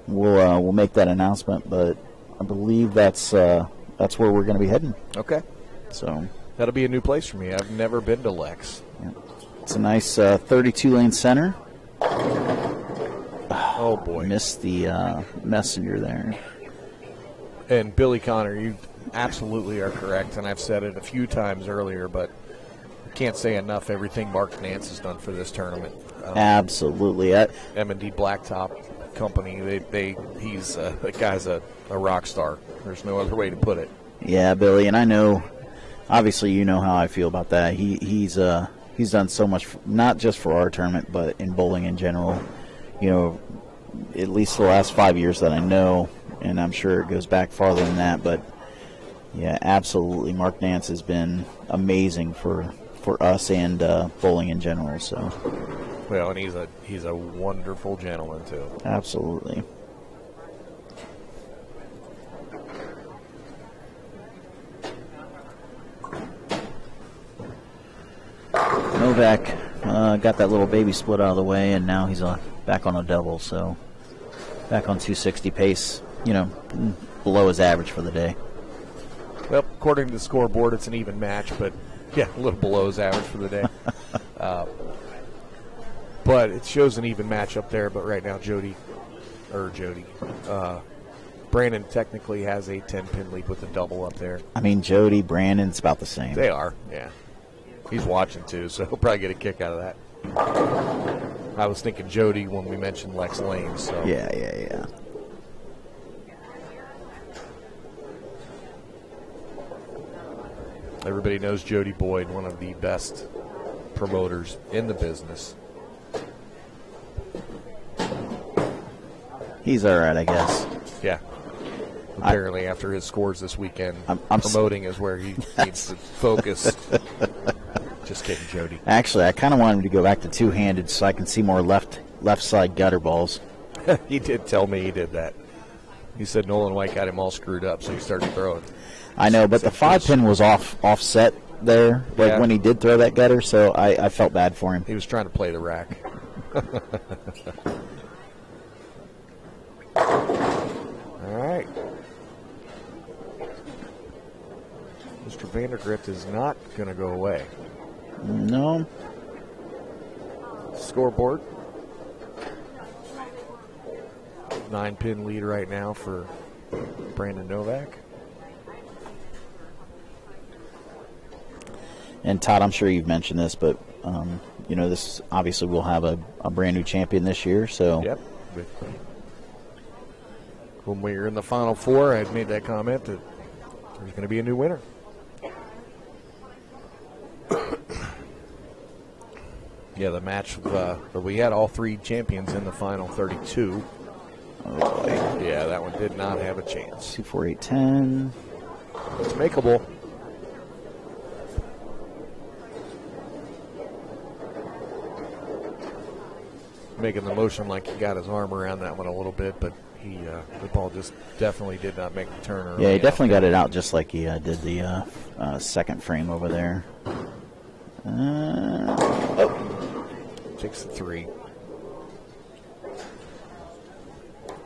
We'll make that announcement, but I believe that's where we're going to be heading. Okay. So that'll be a new place for me. I've never been to Lex. Yeah. It's a nice 32-lane center. Oh, boy. Missed the messenger there. And Billy Connor, you absolutely are correct, and I've said it a few times earlier, but I can't say enough everything Mark Nance has done for this tournament. Absolutely. M&D Blacktop Company, that guy's a rock star. There's no other way to put it. Yeah, Billy, and I know, obviously you know how I feel about that. He's done so much, not just for our tournament, but in bowling in general. You know, at least the last 5 years that I know, and I'm sure it goes back farther than that. But yeah, absolutely, Mark Nance has been amazing for us and bowling in general. So. Well, and he's a wonderful gentleman too. Absolutely. Novak got that little baby split out of the way, and now he's back on a double, so back on 260 pace, below his average for the day. Well, according to the scoreboard, it's an even match, but yeah, a little below his average for the day. But it shows an even match up there, but right now Brandon technically has a 10-pin lead with a double up there. I mean, Jody, Brandon's about the same. They are, yeah. He's watching too, so he'll probably get a kick out of that. I was thinking Jody when we mentioned Lex Lanes. So. Yeah. Everybody knows Jody Boyd, one of the best promoters in the business. He's all right, I guess. Yeah. Apparently, after his scores this weekend, promoting is where he needs to focus. Just kidding, Jody. Actually, I kind of want him to go back to two-handed so I can see more left side gutter balls. He did tell me he did that. He said Nolan White got him all screwed up, so he started throwing. I know, but the 5-pin was offset there, when he did throw that gutter, so I felt bad for him. He was trying to play the rack. All right. Mr. Vandergrift is not going to go away. No. Scoreboard. 9-pin lead right now for Brandon Novak. And Todd, I'm sure you've mentioned this, but this obviously we'll have a brand new champion this year. So. Yep. When we were in the Final Four, I had made that comment that there's going to be a new winner. Yeah, the match, we had all three champions in the final 32. Oh, boy. Yeah, that one did not have a chance. 2, 4, 8, 10. It's makeable. Making the motion like he got his arm around that one a little bit, but the ball just definitely did not make the turn. Yeah, he definitely got it out just like he did the second frame over there. Takes the 3.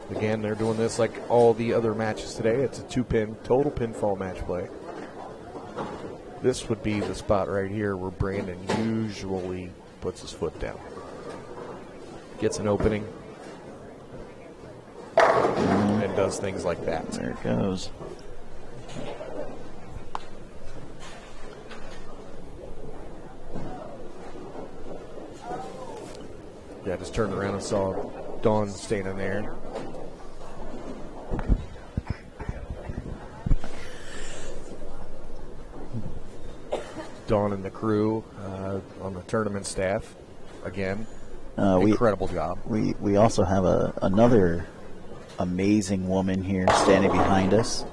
Again, they're doing this like all the other matches today. It's a 2-pin, total pinfall match play. This would be the spot right here where Brandon usually puts his foot down. Gets an opening and does things like that. There it goes. Yeah, just turned around and saw Dawn standing there. Dawn and the crew on the tournament staff again. Incredible job. We also have another amazing woman here standing behind us.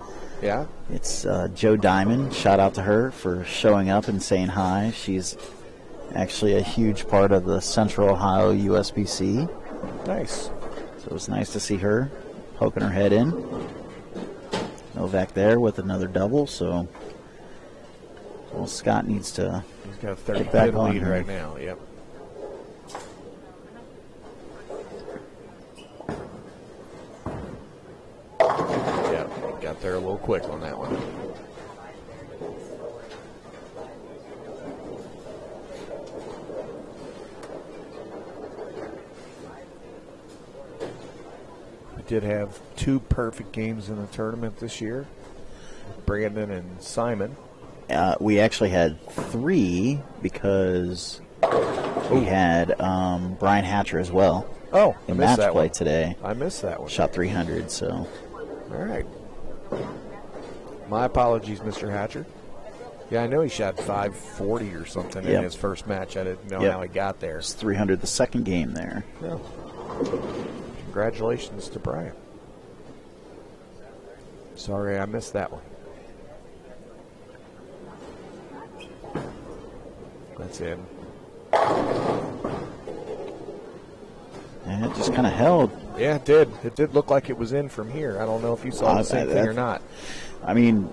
Yeah? It's Joe Diamond. Shout out to her for showing up and saying hi. She's actually a huge part of the Central Ohio USBC. Nice. So it was nice to see her poking her head in. Novak there with another double, so well, Scott needs to. He's got a 30 get back pin on lead her. right now. Yep. Yeah, got there a little quick on that one. We did have 2 perfect games in the tournament this year. Brandon and Simon. We actually had 3 because we had Brian Hatcher as well. Oh, I in missed match that play one today. I missed that one. Shot 300, so. All right. My apologies, Mr. Hatcher. Yeah, I know he shot 540 or something in his first match. I didn't know how he got there. It's 300 the second game there. Yeah. Congratulations to Brian. Sorry I missed that one. That's in. And it just kind of held. Yeah, it did. It did look like it was in from here. I don't know if you saw the same thing or not. I mean,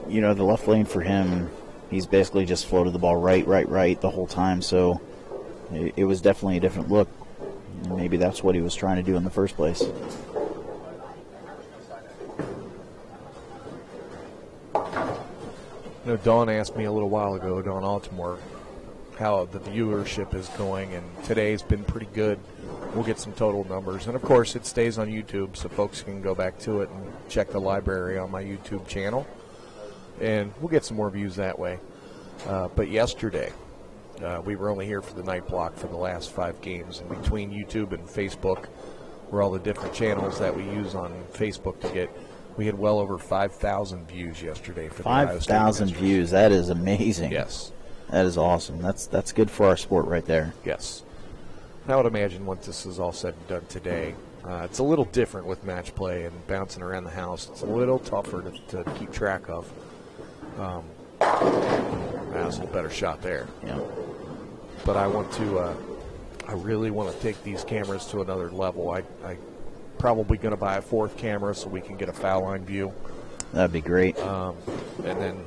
you know, the left lane for him, he's basically just floated the ball right the whole time. So it was definitely a different look. Maybe that's what he was trying to do in the first place. You know, Dawn asked me a little while ago, Dawn Altimore, how the viewership is going, and today's been pretty good. We'll get some total numbers. And, of course, it stays on YouTube, so folks can go back to it and check the library on my YouTube channel. And we'll get some more views that way. But yesterday, we were only here for the night block for the last 5 games. And between YouTube and Facebook, where all the different channels that we use on Facebook to get, we had well over 5,000 views yesterday. For 5,000 views. That is amazing. Yes. That is awesome. That's good for our sport right there. Yes. I would imagine once this is all said and done today, it's a little different with match play and bouncing around the house. It's a little tougher to keep track of. That's a little better shot there. Yeah. But I want to, I really want to take these cameras to another level. I probably going to buy a 4th camera so we can get a foul line view. That'd be great. And then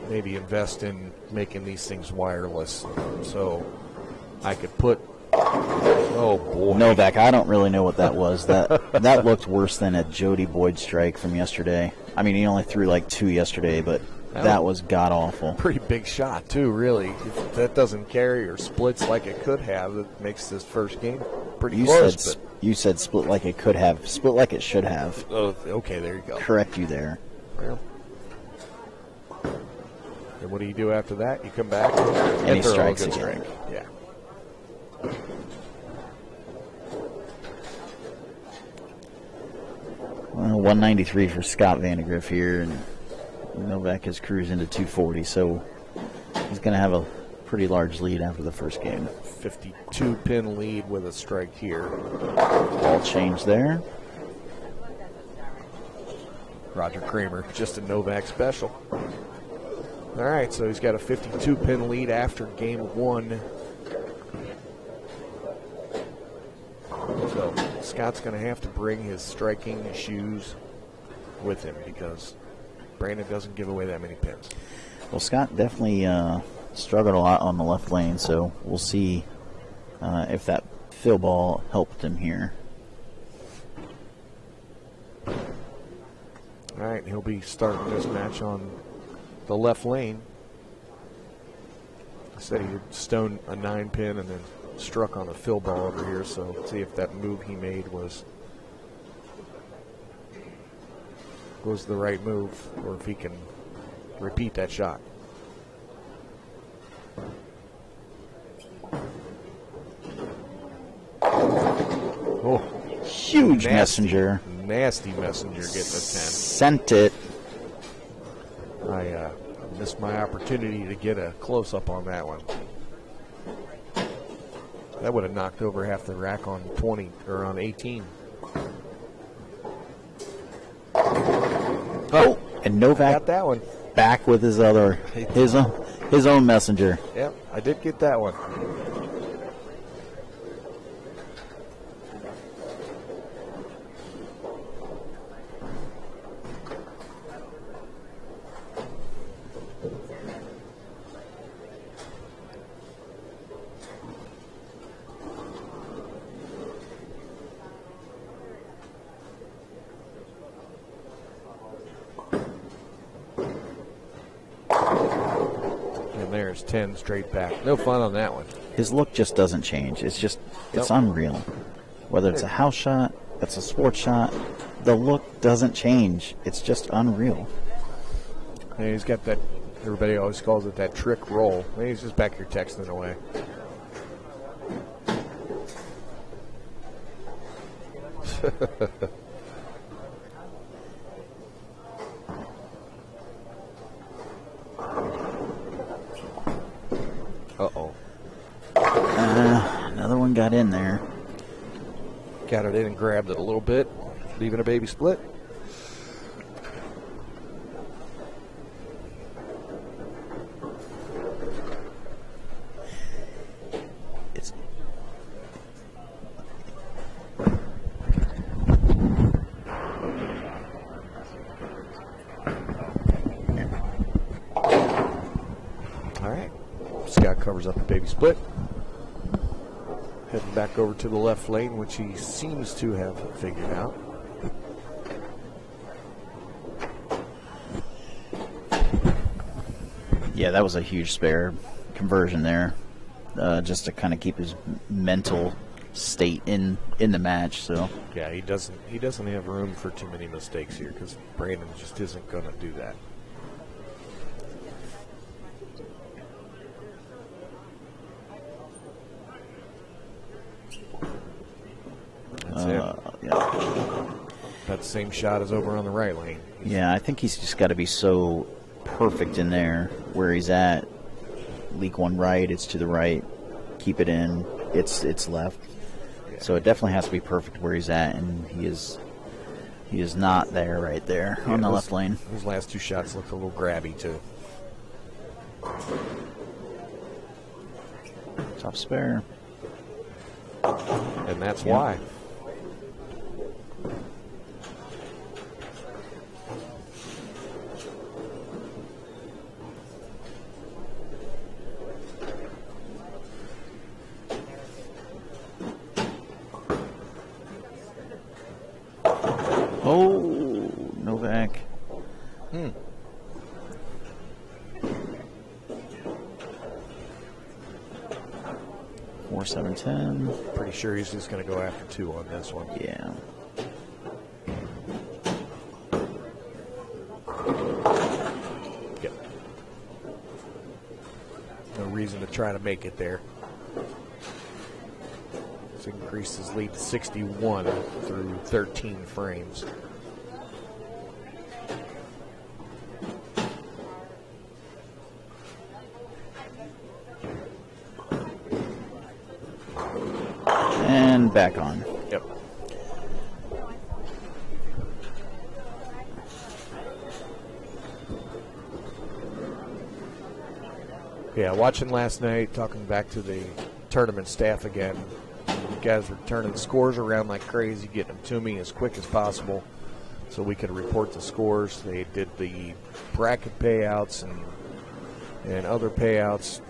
maybe invest in making these things wireless so I could put. Oh boy, Novak, I don't really know what that was. That looked worse than a Jody Boyd strike from yesterday. I mean, he only threw like 2 yesterday, but that was god awful. Pretty big shot too, really. If that doesn't carry or splits like it could have, it makes this first game pretty close. You said split like it could have, split like it should have. Oh, okay, there you go. Correct you there. Well, and what do you do after that? You come back and he throw strikes a good again. strike. Yeah. Well, 193 for Scott Vandegrift here, and Novak is cruising to 240, so he's going to have a pretty large lead after the first game. 52-pin lead with a strike here. Ball change there. Roger Kramer, just a Novak special. All right, so he's got a 52-pin lead after game 1. So Scott's going to have to bring his striking shoes with him because Brandon doesn't give away that many pins. Well, Scott definitely struggled a lot on the left lane, so we'll see if that fill ball helped him here. All right, he'll be starting this match on the left lane. I said he had stoned a 9-pin and then struck on a fill ball over here, so let's see if that move he made was the right move, or if he can repeat that shot. Oh, Huge messenger. Nasty messenger getting a 10. Sent it. I missed my opportunity to get a close-up on that one. That would have knocked over half the rack on 20 or on 18. Oh, and Novak Got that one. back with his own messenger. Yep, I did get that one. There's 10 straight back. No fun on that one. His look just doesn't change. It's unreal. Whether it's a house shot, it's a sports shot, the look doesn't change. It's just unreal. And he's got that, everybody always calls it that trick roll. And he's just back here texting away. Uh-oh. Another one got in there. Got it in and grabbed it a little bit, leaving a baby split. It's all right. Scott covers up the baby split. Heading back over to the left lane, which he seems to have figured out. Yeah, that was a huge spare conversion there, just to kind of keep his mental state in the match. So Yeah, he doesn't have room for too many mistakes here because Brandon just isn't going to do that. That's it. yeah. That same shot is over on the right lane. Yeah, I think he's just got to be so perfect in there where he's at. Leak one right, it's to the right. Keep it in, it's left. Yeah. So it definitely has to be perfect where he's at, and he is not there right there on the left lane. Those last two shots looked a little grabby too. Top spare. And that's Yeah. why. Oh, Novak. 4-7-10. Pretty sure he's just going to go after two on this one. Yeah. Yep. No reason to try to make it there. It's increased his lead to 61 through 13 frames. And back on. Yep. Yeah, watching last night, talking back to the tournament staff again. You guys were turning the scores around like crazy, getting them to me as quick as possible so we could report the scores. They did the bracket payouts and other payouts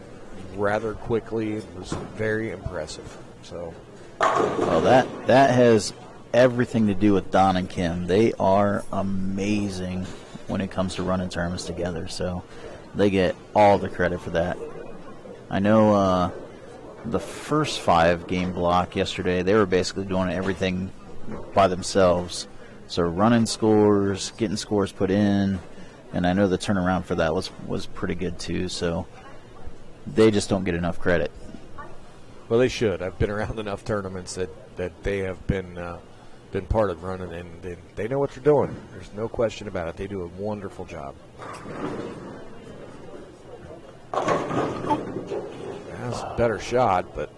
rather quickly. It was very impressive. So, well, that has everything to do with Don and Kim. They are amazing when it comes to running tournaments together. So they get all the credit for that. I know the first 5-game block yesterday, they were basically doing everything by themselves. So running scores, getting scores put in, and I know the turnaround for that was pretty good too. So they just don't get enough credit. Well, they should. I've been around enough tournaments that they have been part of running, and they know what they're doing. There's no question about it. They do a wonderful job. That's a better shot, but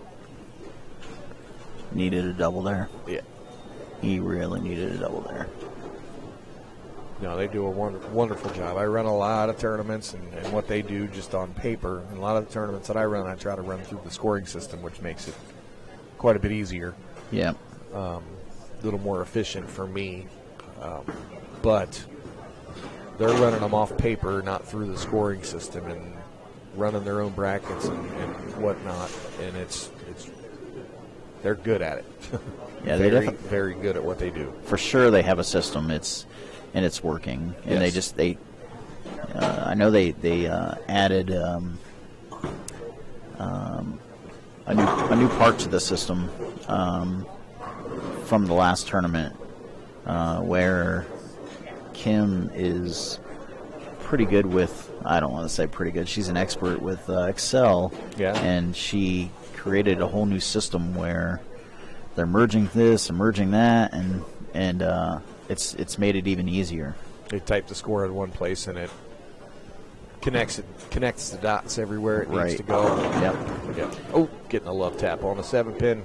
Needed a double there. yeah. He really needed a double there. No, they do a wonderful job. I run a lot of tournaments, and what they do just on paper, and a lot of the tournaments that I run, I try to run through the scoring system, which makes it quite a bit easier. Yeah. A little more efficient for me. But they're running them off paper, not through the scoring system, and running their own brackets and whatnot, and it's they're good at it. Yeah, very, very good at what they do. For sure, they have a system. It's working, and Yes. I know they added a new part to the system from the last tournament, where Kim is pretty good with, I don't want to say pretty good, she's an expert with Excel. Yeah. And she created a whole new system where they're merging this and merging that, and it's made it even easier. They type the score in one place, and it connects the dots everywhere it needs Right. to go. Yep. Yep. Oh, getting a love tap on the 7-pin.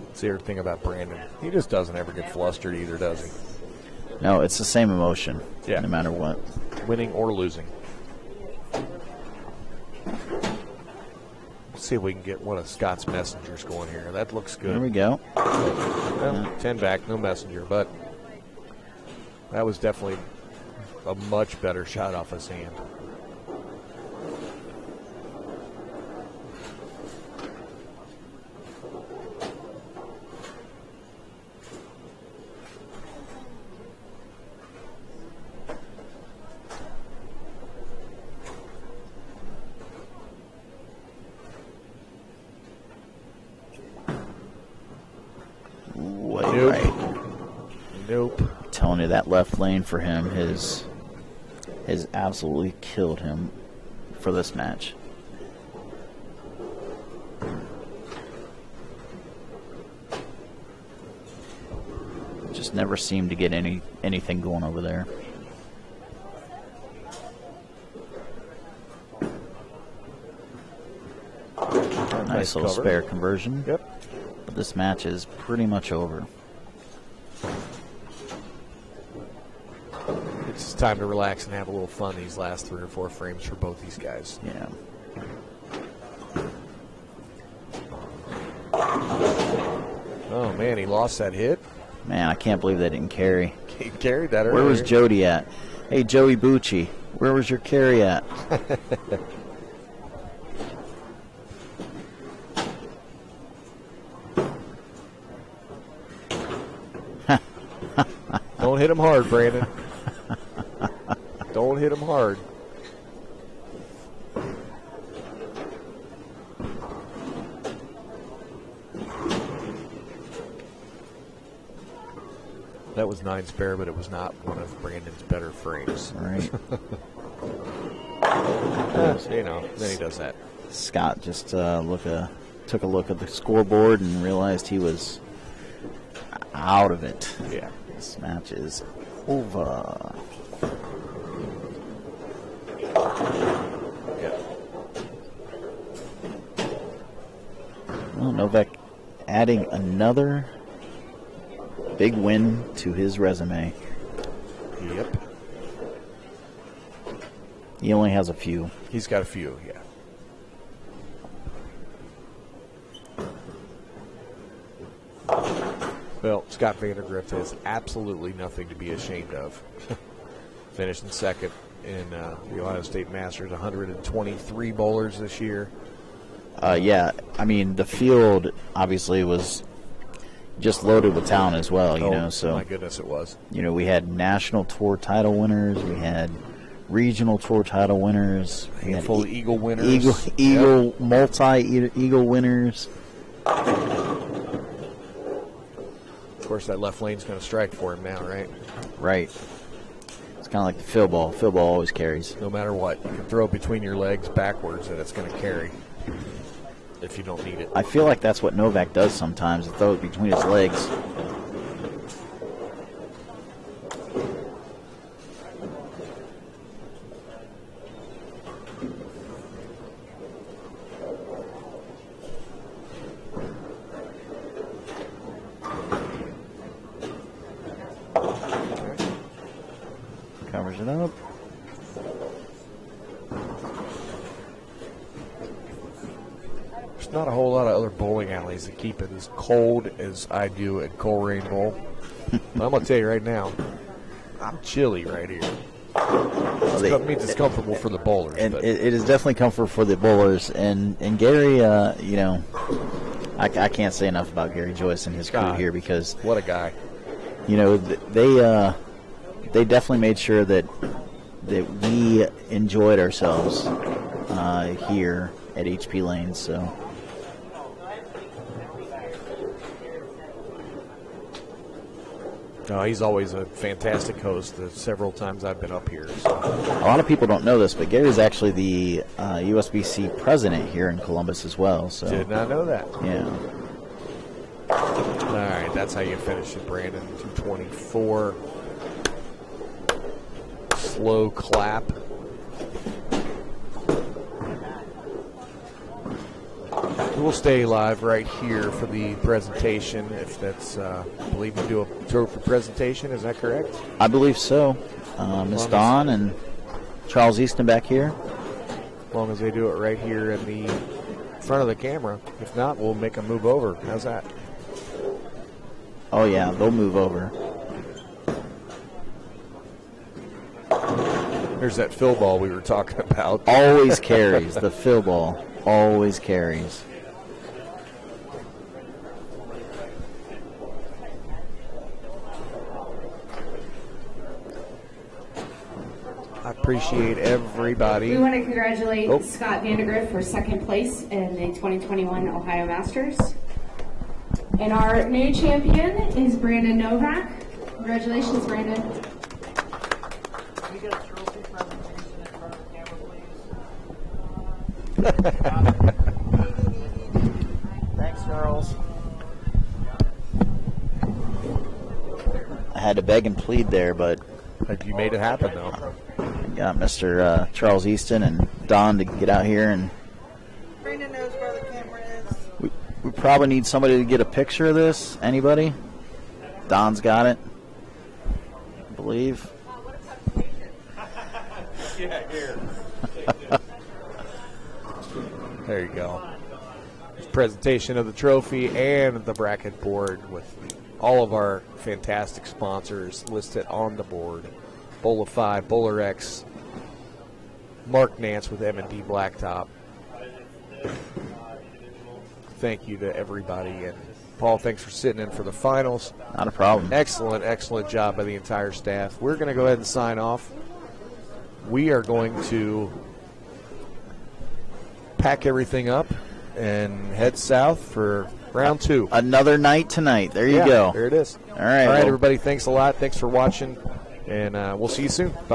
That's the other thing about Brandon. He just doesn't ever get flustered either, does he? No, it's the same emotion, Yeah. no matter what. Winning or losing. Let's see if we can get one of Scott's messengers going here. That looks good. There we go. Well, 10 back, no messenger, but that was definitely a much better shot off his hand. Way Nope. right. Nope. I'm telling you, that left lane for him has absolutely killed him for this match. Just never seemed to get anything going over there. Nice little cover. spare conversion. Yep. But this match is pretty much over. It's time to relax and have a little fun these last 3 or 4 frames for both these guys. Yeah. Oh, man, he lost that hit. Man, I can't believe they didn't carry. He carried that earlier. Where was Jody at? Hey, Joey Bucci, where was your carry at? Don't hit him hard, Brandon. Don't hit him hard. That was 9 spare, but it was not one of Brandon's better frames. All right. You know, then he does that. Scott just took a look at the scoreboard and realized he was out of it. Yeah. This match is over. Yeah. Well, Novak adding another big win to his resume. Yep. He only has a few. He's got a few, yeah. Well, Scott Vandergrift has absolutely nothing to be ashamed of. Finished in second in the Ohio State Masters, 123 bowlers this year. Yeah, I mean, the field obviously was just loaded with talent as well, you know. So my goodness, it was. You know, we had national tour title winners, we had regional tour title winners, we had Handful of Eagle winners. Eagle multi-Eagle winners. Of course, that left lane's going to strike for him now, right? Right. It's kind of like the fill ball. Fill ball always carries. No matter what, you can throw it between your legs backwards, and it's going to carry if you don't need it. I feel like that's what Novak does sometimes. He throws it between his legs. Covers it up. There's not a whole lot of other bowling alleys that keep it as cold as I do at Coleraine Bowl. But I'm going to tell you right now, I'm chilly right here. It means it's comfortable for the bowlers. And but it is definitely comfort for the bowlers. And Gary, you know, I can't say enough about Gary Joyce and his crew God, here because what a guy. You know, they definitely made sure that we enjoyed ourselves here at HP Lanes. So. No, he's always a fantastic host. The several times I've been up here. So. A lot of people don't know this, but Gary's actually the USBC president here in Columbus as well. So. Did not know that. Yeah. All right, that's how you finish it, Brandon. 224. Slow clap. We'll stay live right here for the presentation. If that's, I believe you do a trophy presentation. Is that correct? I believe so. Miss Dawn and Charles Easton back here. As long as they do it right here in the front of the camera. If not, we'll make them move over. How's that? Oh, yeah, they'll move over. There's that fill ball we were talking about. Always carries. The fill ball always carries. I appreciate everybody. We want to congratulate Scott Vandergrift for second place in the 2021 Ohio Masters. And our new champion is Brandon Novak. Congratulations, Brandon. Can we get a trophy presentation in front of the camera, please? Thanks, Charles. I had to beg and plead there, but You made it happen, though. got Mr. Charles Easton and Don to get out here, and Brandon knows where the camera is. we probably need somebody to get a picture of this. Anybody? Don's got it, I believe. Yeah, here. There you go. Presentation of the trophy and the bracket board with all of our fantastic sponsors listed on the board. Bowl of 5, BOWLERX, Mark Nance with M&D Blacktop. Thank you to everybody. And Paul, thanks for sitting in for the finals. Not a problem. Excellent, excellent job by the entire staff. We're going to go ahead and sign off. We are going to pack everything up and head south for round 2. Another night tonight. There you go. There it is. All right. All right, everybody. Thanks a lot. Thanks for watching, and we'll see you soon. Bye.